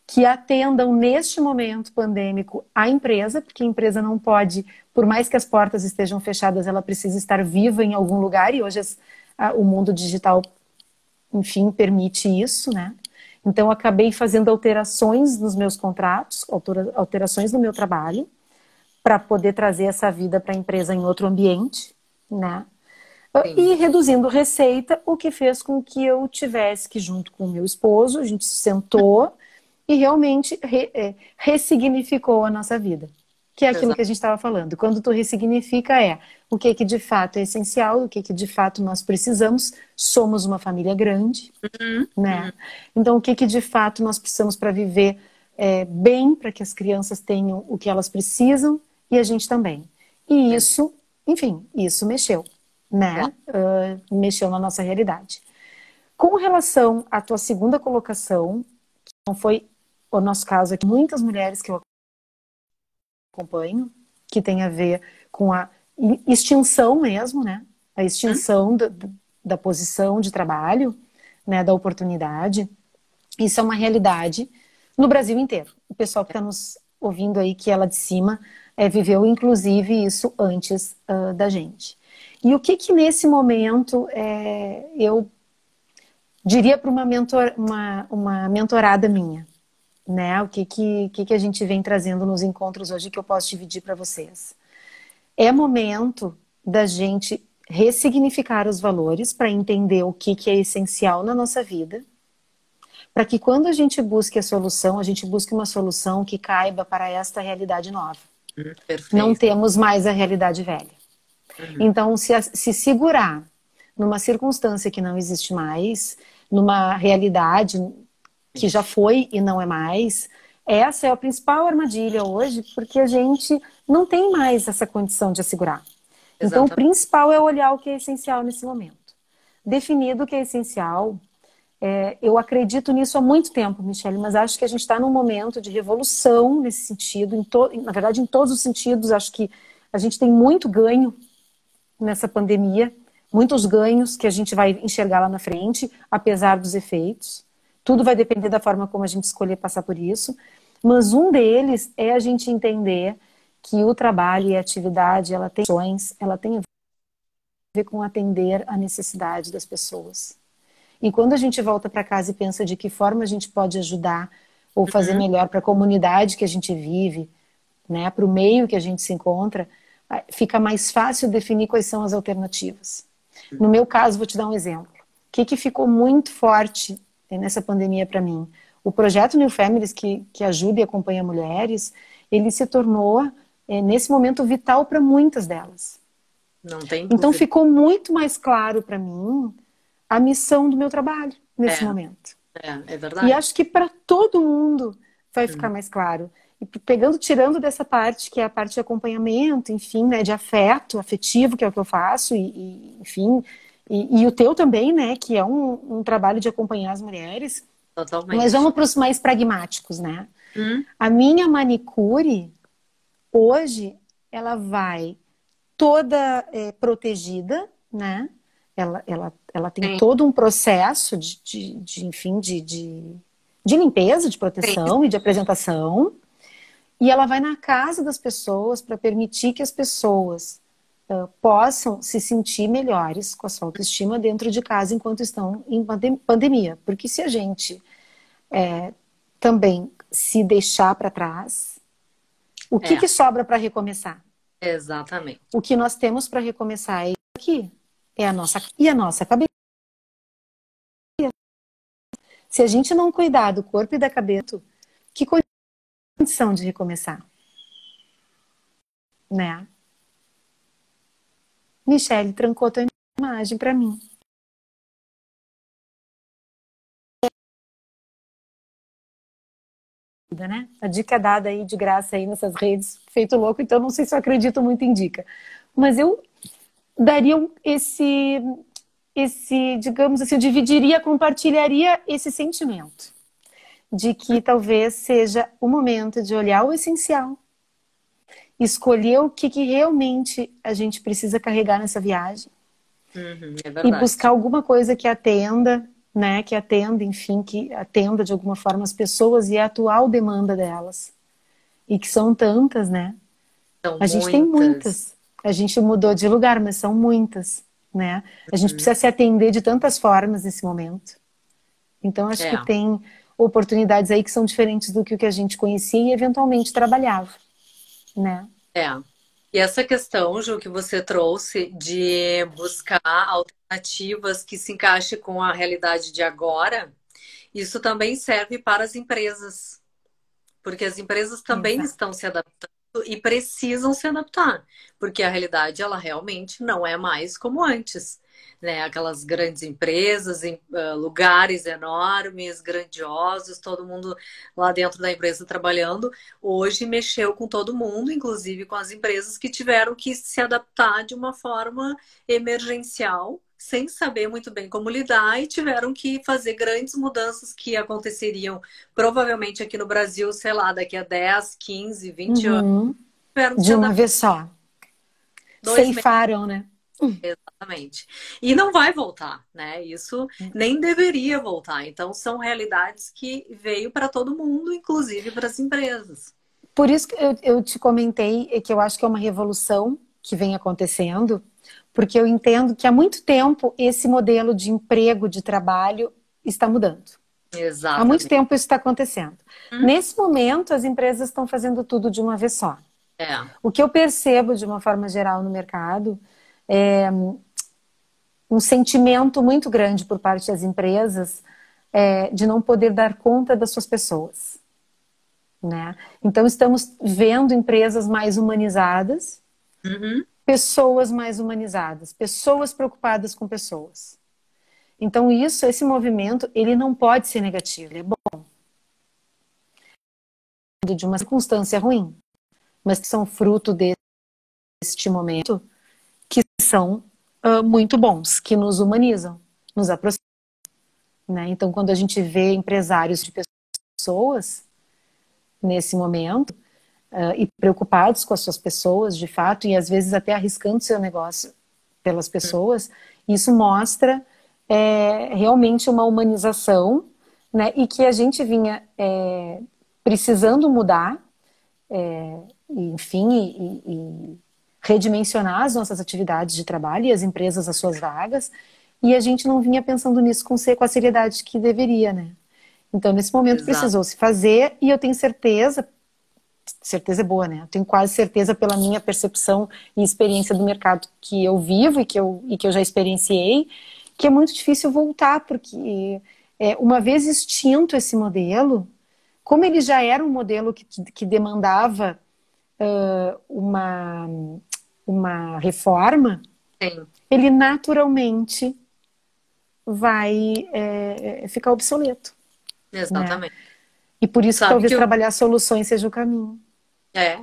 que atendam neste momento pandêmico a empresa, porque a empresa não pode, por mais que as portas estejam fechadas, ela precisa estar viva em algum lugar e hoje o mundo digital, enfim, permite isso, né? Então, eu acabei fazendo alterações nos meus contratos, alterações no meu trabalho, para poder trazer essa vida para a empresa em outro ambiente, né? Sim. E reduzindo receita, o que fez com que eu tivesse que, junto com o meu esposo, a gente sentou e realmente ressignificou a nossa vida. Que é aquilo Exato. que a gente estava falando. Quando tu ressignifica o que de fato é essencial, o que de fato nós precisamos. Somos uma família grande, Uhum. né? Uhum. Então, o que de fato nós precisamos para viver bem, para que as crianças tenham o que elas precisam e a gente também. E isso, enfim, isso mexeu, Claro. né? Mexeu na nossa realidade. Com relação à tua segunda colocação, que não foi o nosso caso aqui, muitas mulheres que eu acompanho, que tem a ver com a extinção mesmo, né? A Uhum. extinção da posição de trabalho, né? Da oportunidade. Isso é uma realidade no Brasil inteiro. O pessoal que está nos ouvindo aí, que é lá de cima, viveu inclusive isso antes da gente. E o que que nesse momento eu diria para uma mentorada minha, né? O que a gente vem trazendo nos encontros hoje que eu posso dividir para vocês? É momento da gente ressignificar os valores para entender o que é essencial na nossa vida, para que quando a gente busque a solução, a gente busque uma solução que caiba para esta realidade nova. Não Perfeito. temos mais a realidade velha. Uhum. Então, se segurar numa circunstância que não existe mais, numa realidade que já Isso. foi e não é mais, essa é a principal armadilha hoje, porque a gente não tem mais essa condição de assegurar. Então, o Exatamente. principal é olhar o que é essencial nesse momento. Definido o que é essencial, eu acredito nisso há muito tempo, Michele, mas acho que a gente está num momento de revolução nesse sentido, na verdade, em todos os sentidos. Acho que a gente tem muito ganho nessa pandemia, muitos ganhos que a gente vai enxergar lá na frente, apesar dos efeitos. Tudo vai depender da forma como a gente escolher passar por isso. Mas um deles é a gente entender que o trabalho e a atividade, ela tem a ver com atender a necessidade das pessoas. E quando a gente volta para casa e pensa de que forma a gente pode ajudar ou fazer Uhum. melhor para a comunidade que a gente vive, né, para o meio que a gente se encontra, fica mais fácil definir quais são as alternativas. No meu caso, vou te dar um exemplo. O que ficou muito forte nessa pandemia para mim? O projeto New Families, que ajuda e acompanha mulheres, ele se tornou, nesse momento, vital para muitas delas. Não tem Então, dúvida. ficou muito mais claro para mim a missão do meu trabalho nesse É, momento. é E verdade. acho que para todo mundo vai ficar Uhum. mais claro. E tirando dessa parte, que é a parte de acompanhamento, enfim, né, de afetivo, que é o que eu faço, enfim, e o teu também, né, que é um trabalho de acompanhar as mulheres. Mas Totalmente. vamos para os mais pragmáticos, né? Uhum. A minha manicure, hoje, ela vai toda protegida, né? Ela tem Sim, todo um processo enfim, de limpeza, de sim. proteção e de apresentação. E ela vai na casa das pessoas para permitir que as pessoas possam se sentir melhores com a sua autoestima dentro de casa enquanto estão em pandemia. Porque se a gente também se deixar para trás, o que, É, que sobra para recomeçar? exatamente. O que nós temos para recomeçar é aqui, é a nossa cabeça. Se a gente não cuidar do corpo e da cabeça, que condição de recomeçar, né? Michele, trancou tua imagem para mim. Né? A dica é dada aí de graça aí nessas redes, feito louco, então não sei se eu acredito muito em dica. Mas eu daria digamos assim, eu dividiria, compartilharia esse sentimento de que talvez seja o momento de olhar o essencial, escolher o que realmente a gente precisa carregar nessa viagem É e verdade. buscar alguma coisa que atenda, né, que atenda, enfim, que atenda de alguma forma as pessoas e a atual demanda delas. E que são tantas, né? São A gente tem muitas. muitas. A gente mudou de lugar, mas são muitas, né? A gente precisa se atender de tantas formas nesse momento. Então, acho que É, tem oportunidades aí que são diferentes do que o que a gente conhecia e eventualmente trabalhava, né? é. E essa questão, Ju, que você trouxe de buscar alternativas que se encaixem com a realidade de agora, isso também serve para as empresas, porque as empresas também Exato. estão se adaptando e precisam se adaptar, porque a realidade ela realmente não é mais como antes, né? Aquelas grandes empresas, lugares enormes, grandiosos, todo mundo lá dentro da empresa trabalhando, hoje mexeu com todo mundo, inclusive com as empresas que tiveram que se adaptar de uma forma emergencial, sem saber muito bem como lidar e tiveram que fazer grandes mudanças que aconteceriam provavelmente aqui no Brasil, sei lá, daqui a 10, 15, 20 anos, Uhum. tiveram que se De uma adaptar vez só. 2 meses, Ceifaram, né? exatamente. E não vai voltar, né? Isso nem deveria voltar. Então, são realidades que veio para todo mundo, inclusive para as empresas. Por isso que eu te comentei que eu acho que é uma revolução que vem acontecendo, porque eu entendo que há muito tempo esse modelo de emprego, de trabalho, está mudando. Há muito Exatamente. tempo isso está acontecendo. Hum, Nesse momento, as empresas estão fazendo tudo de uma vez só. É, O que eu percebo de uma forma geral no mercado é um sentimento muito grande por parte das empresas de não poder dar conta das suas pessoas, né? Então estamos vendo empresas mais humanizadas, uhum, pessoas mais humanizadas, pessoas preocupadas com pessoas. Então esse movimento, ele não pode ser negativo, ele é bom de uma circunstância ruim, mas que são fruto deste momento, que são muito bons, que nos humanizam, nos aproximam, né? Então quando a gente vê empresários de pessoas nesse momento e preocupados com as suas pessoas, de fato, e às vezes até arriscando seu negócio pelas pessoas, isso mostra realmente uma humanização, né? E que a gente vinha precisando mudar, enfim, e redimensionar as nossas atividades de trabalho e as empresas as suas vagas, e a gente não vinha pensando nisso com a seriedade que deveria, né? Então, nesse momento, exato. precisou se fazer, e eu tenho certeza, certeza é boa, né? Eu tenho quase certeza pela minha percepção e experiência do mercado que eu vivo e que eu já experienciei, que é muito difícil voltar, porque uma vez extinto esse modelo, como ele já era um modelo que demandava uma, uma reforma, Sim, ele naturalmente vai ficar obsoleto, né? exatamente. E por isso que Sabe talvez que eu trabalhar soluções seja o caminho.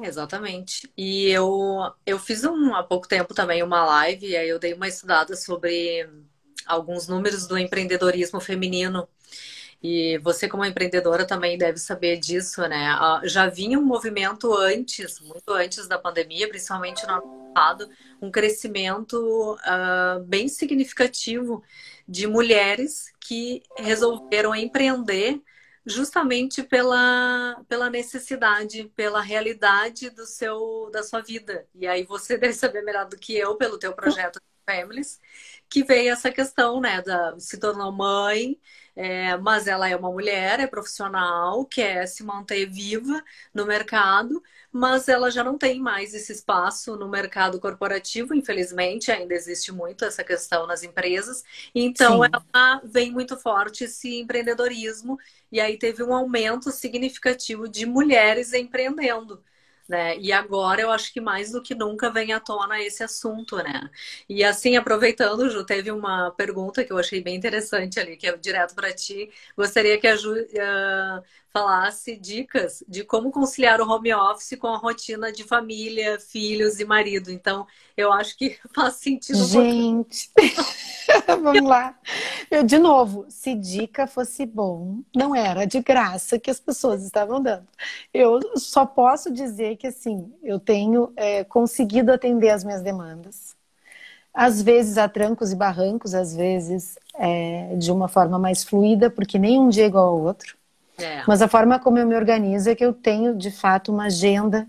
exatamente. E eu fiz há pouco tempo também uma live, e aí eu dei uma estudada sobre alguns números do empreendedorismo feminino. E você, como empreendedora, também deve saber disso, né? Já vinha um movimento antes, muito antes da pandemia, principalmente no ano passado, um crescimento bem significativo de mulheres que resolveram empreender justamente pela necessidade, pela realidade da sua vida. E aí você deve saber melhor do que eu, pelo teu projeto Families, que veio essa questão, né, se tornou mãe, mas ela é uma mulher, é profissional, quer se manter viva no mercado, mas ela já não tem mais esse espaço no mercado corporativo, infelizmente, ainda existe muito essa questão nas empresas, então Sim. ela vem muito forte esse empreendedorismo, e aí teve um aumento significativo de mulheres empreendendo. Né? E agora eu acho que mais do que nunca vem à tona esse assunto, né? E assim, aproveitando, Ju, teve uma pergunta que eu achei bem interessante ali, que é direto para ti. Gostaria que a Ju falasse dicas de como conciliar o home office com a rotina de família, filhos e marido. Então, eu acho que faz sentido um pouquinho. Gente, vamos lá. Eu, de novo, se dica fosse bom, não era de graça que as pessoas estavam dando. Eu só posso dizer que, assim, eu tenho conseguido atender as minhas demandas. Às vezes a trancos e barrancos, às vezes de uma forma mais fluida, porque nenhum dia é igual ao outro. Mas a forma como eu me organizo é que eu tenho, de fato, uma agenda.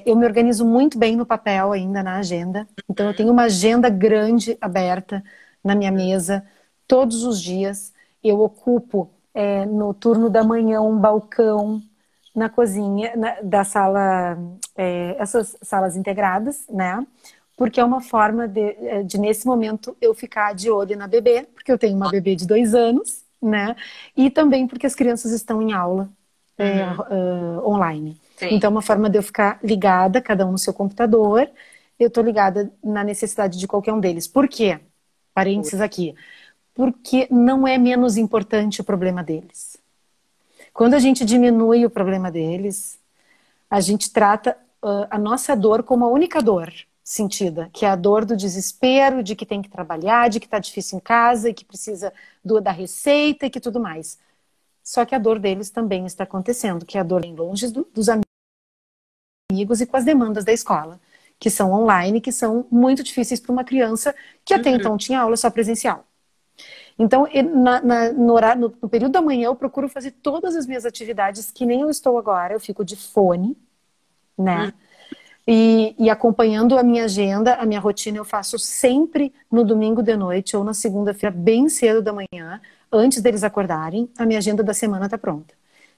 Eu me organizo muito bem no papel ainda, na agenda. Então, eu tenho uma agenda grande aberta na minha mesa, todos os dias. Eu ocupo, no turno da manhã, um balcão na cozinha, da sala, essas salas integradas, né? Porque é uma forma de, nesse momento, eu ficar de olho na bebê, porque eu tenho uma bebê de 2 anos, né? E também porque as crianças estão em aula online. Sim. Então, é uma forma de eu ficar ligada, cada um no seu computador. Eu tô ligada na necessidade de qualquer um deles. Por quê? Parênteses aqui. Porque não é menos importante o problema deles. Quando a gente diminui o problema deles, a gente trata a nossa dor como a única dor sentida, que é a dor do desespero, de que tem que trabalhar, de que tá difícil em casa e que precisa da receita e que tudo mais. Só que a dor deles também está acontecendo, que é a dor em longe dos amigos e com as demandas da escola, que são online, que são muito difíceis para uma criança que até então tinha aula só presencial. Então, no período da manhã, eu procuro fazer todas as minhas atividades que nem eu estou agora, eu fico de fone, né? E acompanhando a minha agenda, a minha rotina, eu faço sempre no domingo de noite ou na segunda-feira, bem cedo da manhã, antes deles acordarem, a minha agenda da semana está pronta.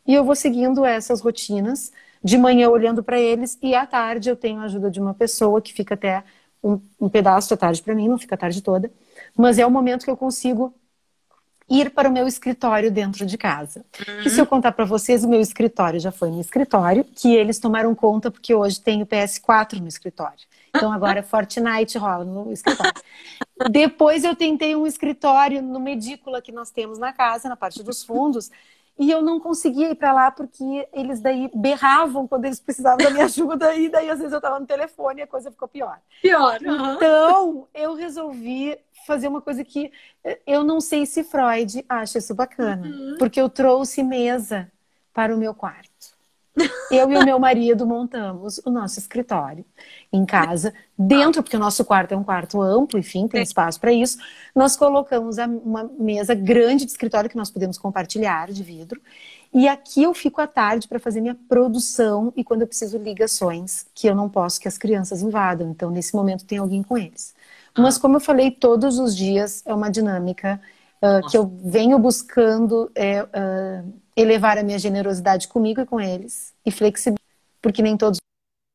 E eu vou seguindo essas rotinas, de manhã olhando para eles, e à tarde eu tenho a ajuda de uma pessoa que fica até um pedaço da tarde para mim, não fica a tarde toda, mas é o momento que eu consigo ir para o meu escritório dentro de casa. E se eu contar para vocês, o meu escritório já foi no escritório, que eles tomaram conta porque hoje tem o PS4 no escritório. Então agora Fortnite rola no escritório. Depois eu tentei um escritório no Medícola que nós temos na casa, na parte dos fundos, e eu não conseguia ir para lá porque eles daí berravam quando eles precisavam da minha ajuda, e daí às vezes eu estava no telefone e a coisa ficou pior. Pior. Então, eu resolvi fazer uma coisa que eu não sei se Freud acha isso bacana, porque eu trouxe mesa para o meu quarto. Eu e o meu marido montamos o nosso escritório em casa, dentro, porque o nosso quarto é um quarto amplo, enfim, tem espaço para isso. Nós colocamos uma mesa grande de escritório que nós podemos compartilhar de vidro. E aqui eu fico à tarde para fazer minha produção e quando eu preciso ligações, que eu não posso que as crianças invadam. Então, nesse momento, tem alguém com eles. Mas, como eu falei, todos os dias é uma dinâmica que eu venho buscando elevar a minha generosidade comigo e com eles e flexibilidade, porque nem todos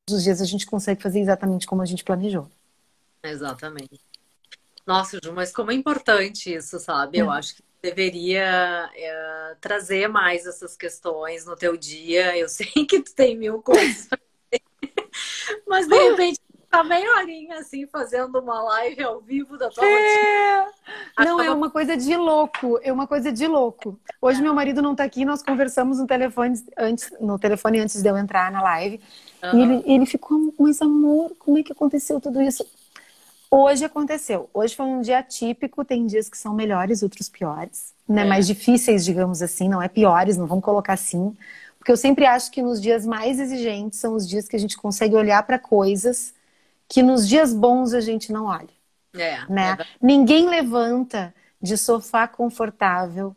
os dias a gente consegue fazer exatamente como a gente planejou. Exatamente. Nossa, Ju, mas como é importante isso, sabe? Eu acho que deveria trazer mais essas questões no teu dia. Eu sei que tu tem mil coisas pra fazer, mas de repente tá meia horinha assim fazendo uma live ao vivo da tua rotina. Não, é uma coisa de louco, é uma coisa de louco. Hoje meu marido não tá aqui, nós conversamos no telefone antes de eu entrar na live. E ele ficou, mas amor, como é que aconteceu tudo isso? Hoje aconteceu. Hoje foi um dia atípico, tem dias que são melhores, outros piores, né? Mais difíceis, digamos assim, não é piores, não vamos colocar assim. Porque eu sempre acho que nos dias mais exigentes são os dias que a gente consegue olhar para coisas que nos dias bons a gente não olha. Né? Ninguém levanta de sofá confortável,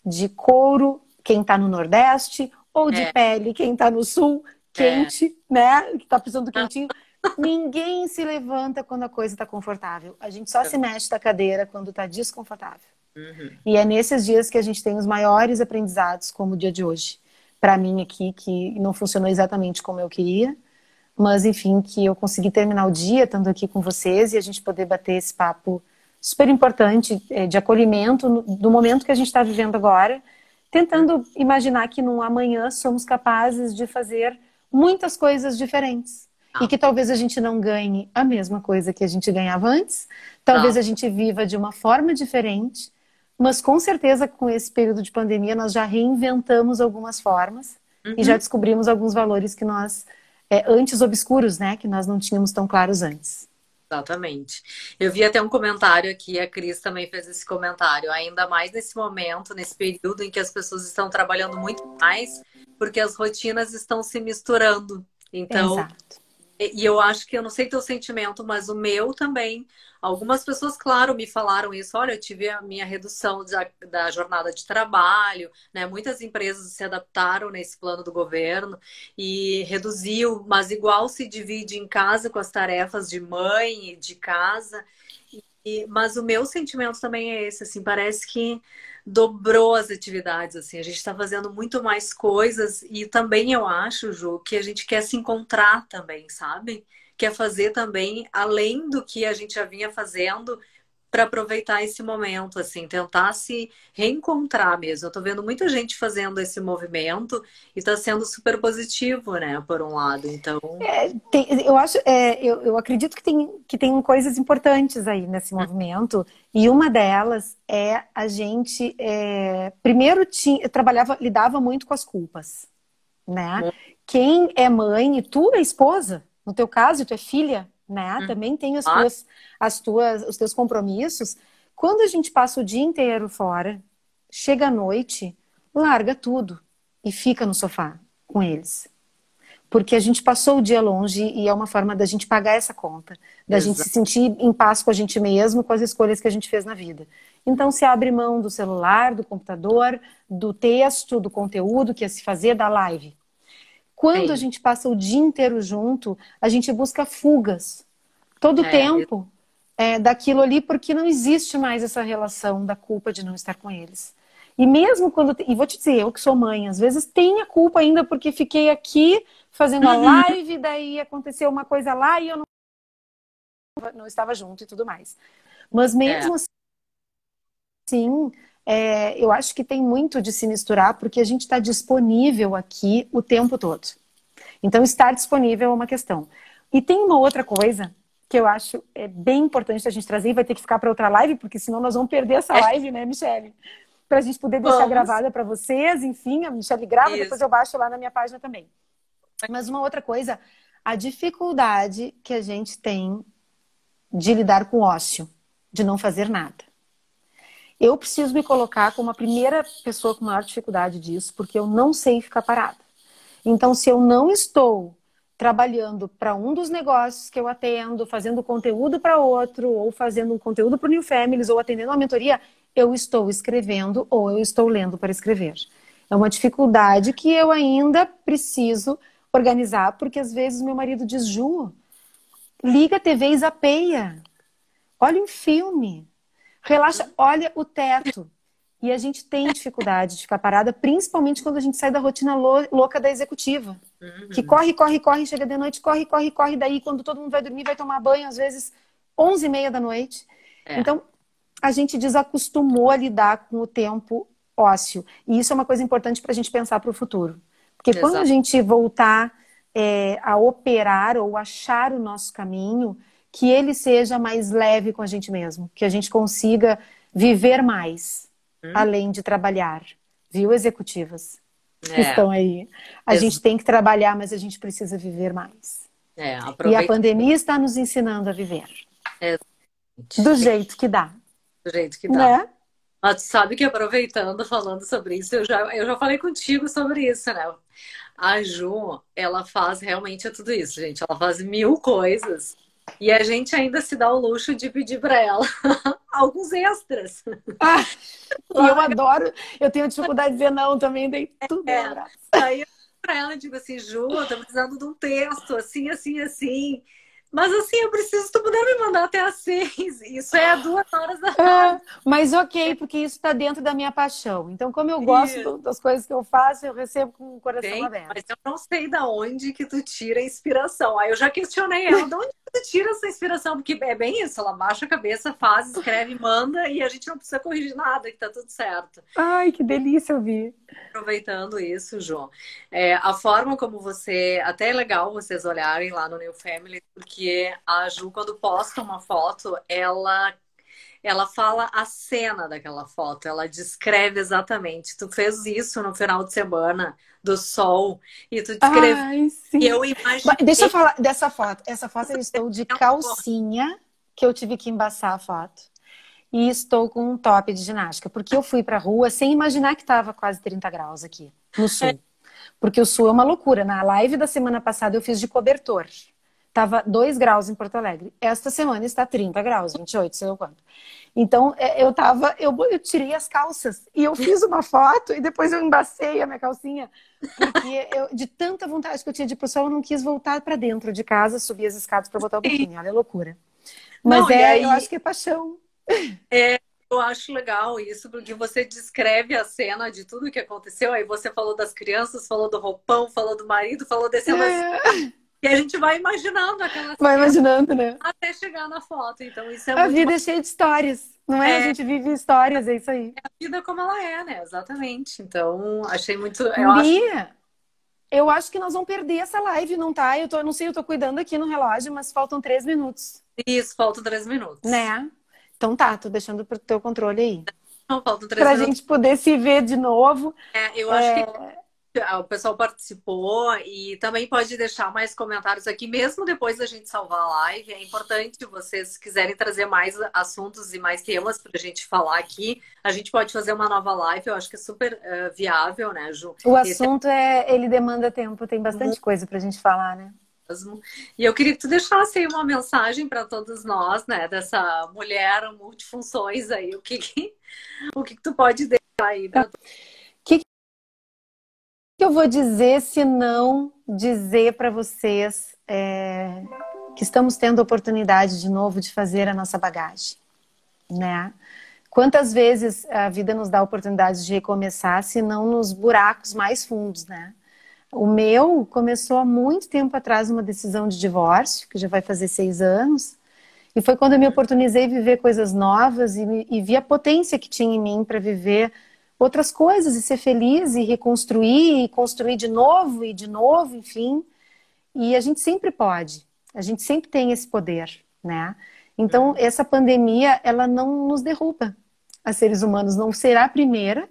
de couro quem está no Nordeste, ou de É, pele, quem está no Sul, é. quente, né? Que está precisando do quentinho. Ninguém se levanta quando a coisa está confortável. A gente só se mexe da cadeira quando está desconfortável. Uhum. E é nesses dias que a gente tem os maiores aprendizados, como o dia de hoje. Para mim aqui, que não funcionou exatamente como eu queria, mas enfim, que eu consegui terminar o dia estando aqui com vocês e a gente poder bater esse papo super importante de acolhimento do momento que a gente está vivendo agora, tentando imaginar que no amanhã somos capazes de fazer muitas coisas diferentes. E Ah, que talvez a gente não ganhe a mesma coisa que a gente ganhava antes, talvez tá. a gente viva de uma forma diferente, mas com certeza com esse período de pandemia nós já reinventamos algumas formas e já Uhum. descobrimos alguns valores que nós, antes obscuros, né, que nós não tínhamos tão claros antes. Exatamente. Eu vi até um comentário aqui, a Cris também fez esse comentário, ainda mais nesse momento, nesse período em que as pessoas estão trabalhando muito mais, porque as rotinas estão se misturando. Então, Exato. e eu acho que eu não sei teu sentimento, mas o meu também. Algumas pessoas, claro, me falaram isso. Olha, eu tive a minha redução da jornada de trabalho, né? Muitas empresas se adaptaram nesse plano do governo e reduziu, mas igual se divide em casa com as tarefas de mãe e de casa. Mas o meu sentimento também é esse, assim, parece que dobrou as atividades, assim, a gente está fazendo muito mais coisas e também eu acho, Ju, que a gente quer se encontrar também, sabe? Quer fazer também além do que a gente já vinha fazendo para aproveitar esse momento, assim, tentar se reencontrar mesmo. Eu tô vendo muita gente fazendo esse movimento e tá sendo super positivo, né, por um lado. Então, Eu acho, eu acredito que tem coisas importantes aí nesse movimento, e uma delas é a gente, primeiro, lidava muito com as culpas, né? Quem é mãe, e tu é esposa, no teu caso, tu é filha, né? Também tem os teus compromissos. Quando a gente passa o dia inteiro fora, chega à noite, larga tudo e fica no sofá com eles. Porque a gente passou o dia longe e é uma forma da gente pagar essa conta, da gente se sentir em paz com a gente mesmo, com as escolhas que a gente fez na vida. Então se abre mão do celular, do computador, do texto, do conteúdo que ia se fazer, da live. Quando a sim. gente passa o dia inteiro junto, a gente busca fugas. Todo o É, tempo daquilo ali, porque não existe mais essa relação da culpa de não estar com eles. E mesmo quando. E vou te dizer, eu que sou mãe, às vezes tenho a culpa ainda porque fiquei aqui fazendo a uhum. live, daí aconteceu uma coisa lá e eu não estava junto e tudo mais. Mas É, mesmo assim, eu acho que tem muito de se misturar porque a gente está disponível aqui o tempo todo. Então, estar disponível é uma questão. E tem uma outra coisa que eu acho bem importante a gente trazer, e vai ter que ficar para outra live, porque senão nós vamos perder essa é, live, né, Michele? Para a gente poder deixar vamos. gravada para vocês, enfim, a Michele grava, depois Isso. eu baixo lá na minha página também. Mas uma outra coisa, a dificuldade que a gente tem de lidar com o ócio, de não fazer nada. Eu preciso me colocar como a primeira pessoa com maior dificuldade disso, porque eu não sei ficar parada. Então, se eu não estou trabalhando para um dos negócios que eu atendo, fazendo conteúdo para outro, ou fazendo um conteúdo para o New Families, ou atendendo uma mentoria, eu estou escrevendo ou eu estou lendo para escrever. É uma dificuldade que eu ainda preciso organizar, porque às vezes meu marido diz, Ju, liga a TV e zapeia. Olha um filme. Relaxa, olha o teto. E a gente tem dificuldade de ficar parada, principalmente quando a gente sai da rotina louca da executiva. Que Uhum. corre, corre, corre, chega de noite, corre, corre, corre. Daí, quando todo mundo vai dormir, vai tomar banho, às vezes 11h30 da noite. É, Então, a gente desacostumou a lidar com o tempo ósseo. E isso é uma coisa importante para a gente pensar para o futuro. Porque quando a exato. gente voltar a operar ou achar o nosso caminho, que ele seja mais leve com a gente mesmo. Que a gente consiga viver mais, Hum? além de trabalhar. Viu, executivas que É, estão aí? A ex- gente tem que trabalhar, mas a gente precisa viver mais. E a aproveita pandemia está nos ensinando a viver. Do tem jeito que dá, do jeito que dá. né? Mas tu sabe que aproveitando, falando sobre isso, eu já falei contigo sobre isso, né? A Ju, ela faz realmente tudo isso, gente. Ela faz mil coisas. E a gente ainda se dá o luxo de pedir para ela alguns extras. Ah, e eu adoro, eu tenho dificuldade de dizer não também, dei tudo um abraço. Aí eu para ela e digo assim, Ju, eu tô precisando de um texto, assim, assim, assim. Mas assim, eu preciso, se tu puder me mandar até às 6. Isso é 2 horas da tarde. Mas ok, porque isso está dentro da minha paixão. Então, como eu gosto das coisas que eu faço, eu recebo com o coração aberto. Mas eu não sei da onde que tu tira a inspiração. Aí eu já questionei ela, de onde que tu tira essa inspiração? Porque é bem isso, ela baixa a cabeça, faz, escreve, manda e a gente não precisa corrigir nada, que tá tudo certo. Ai, que delícia ouvir. Aproveitando isso, João, a forma como você... Até é legal vocês olharem lá no New Family, porque a Ju, quando posta uma foto, ela fala a cena daquela foto, ela descreve exatamente. Tu fez isso no final de semana do sol e tu descreveu. Ai, sim. E eu imaginei. Deixa eu falar dessa foto. Essa foto eu estou de calcinha, que eu tive que embaçar a foto. E estou com um top de ginástica, porque eu fui pra rua sem imaginar que estava quase 30 graus aqui, no sul. Porque o sul é uma loucura. Na live da semana passada eu fiz de cobertor. Tava 2 graus em Porto Alegre. Esta semana está 30 graus, 28, sei lá quanto. Então, eu tirei as calças e eu fiz uma foto e depois eu embacei a minha calcinha. Porque de tanta vontade que eu tinha de ir pro sol, eu não quis voltar para dentro de casa, subir as escadas para botar o biquíni. Olha a loucura. Mas não, aí, eu acho que é paixão. Eu acho legal isso, porque você descreve a cena de tudo que aconteceu. Aí você falou das crianças, falou do roupão, falou do marido, falou desse E a gente vai imaginando aquela Vai imaginando, né? Até chegar na foto. Então, isso é a vida é cheia de histórias, não é? A gente vive histórias, é isso aí. É a vida como ela é, né? Exatamente. Então, achei muito... Eu acho que nós vamos perder essa live, não tá? Não sei, eu tô cuidando aqui no relógio, mas faltam 3 minutos. Isso, faltam 3 minutos. Né? Então tá, tô deixando pro teu controle aí. Não, faltam 3 minutos. Pra gente poder se ver de novo. Eu acho que o pessoal participou e também pode deixar mais comentários aqui, mesmo depois da gente salvar a live. É importante, vocês quiserem trazer mais assuntos e mais temas pra gente falar aqui. A gente pode fazer uma nova live, eu acho que é super viável, né, Ju? O assunto ele demanda tempo, tem bastante coisa pra gente falar, né? E eu queria que tu deixasse aí uma mensagem para todos nós, né, dessa mulher multifunções aí. O que tu pode deixar aí? O que eu vou dizer se não dizer para vocês que estamos tendo a oportunidade de novo de fazer a nossa bagagem, né? Quantas vezes a vida nos dá a oportunidade de recomeçar, se não nos buracos mais fundos, né? O meu começou há muito tempo atrás uma decisão de divórcio, que já vai fazer 6 anos. E foi quando eu me oportunizei viver coisas novas e vi a potência que tinha em mim para viver outras coisas e ser feliz e reconstruir e construir de novo, enfim. E a gente sempre pode. A gente sempre tem esse poder, né? Então, essa pandemia, ela não nos derruba. A seres humanos não será a primeira,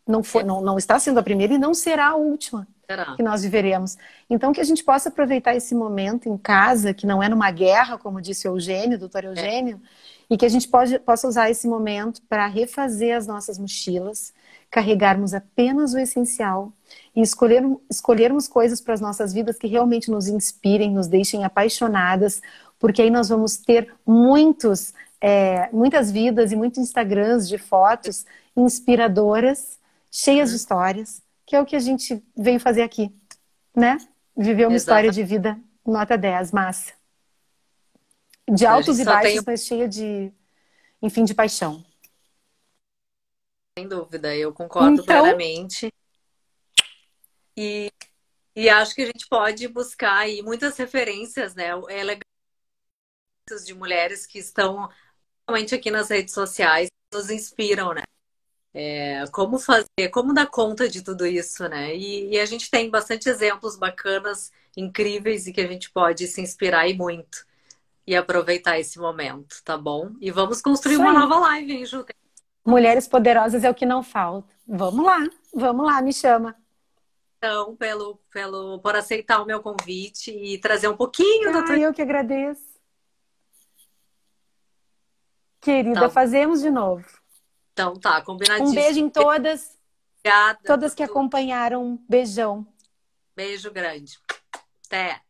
não está sendo a primeira e não será a última que nós viveremos. Então, que a gente possa aproveitar esse momento em casa, que não é numa guerra, como disse o Eugênio, o doutor Eugênio, e que a gente possa usar esse momento para refazer as nossas mochilas, carregarmos apenas o essencial e escolhermos coisas para as nossas vidas que realmente nos inspirem, nos deixem apaixonadas, porque aí nós vamos ter muitas vidas e muitos Instagrams de fotos inspiradoras, cheias de histórias, que é o que a gente veio fazer aqui, né? Viver uma história de vida nota 10, massa. De altos e baixos, mas cheia de, enfim, de paixão. Sem dúvida, eu concordo plenamente. E acho que a gente pode buscar aí muitas referências, né? É legal de mulheres que estão realmente aqui nas redes sociais, nos inspiram, né? Como fazer, como dar conta de tudo isso, né? E a gente tem bastante exemplos bacanas, incríveis e que a gente pode se inspirar e muito. E aproveitar esse momento, tá bom? E vamos construir uma nova live, hein, Ju? Mulheres poderosas é o que não falta. Vamos lá, me chama. Então, por aceitar o meu convite e trazer um pouquinho da tua... Eu que agradeço. Querida, fazemos de novo. Então tá, combinadíssimo. Um beijo em todas. Obrigada. Todas que acompanharam. Beijão. Beijo grande. Até.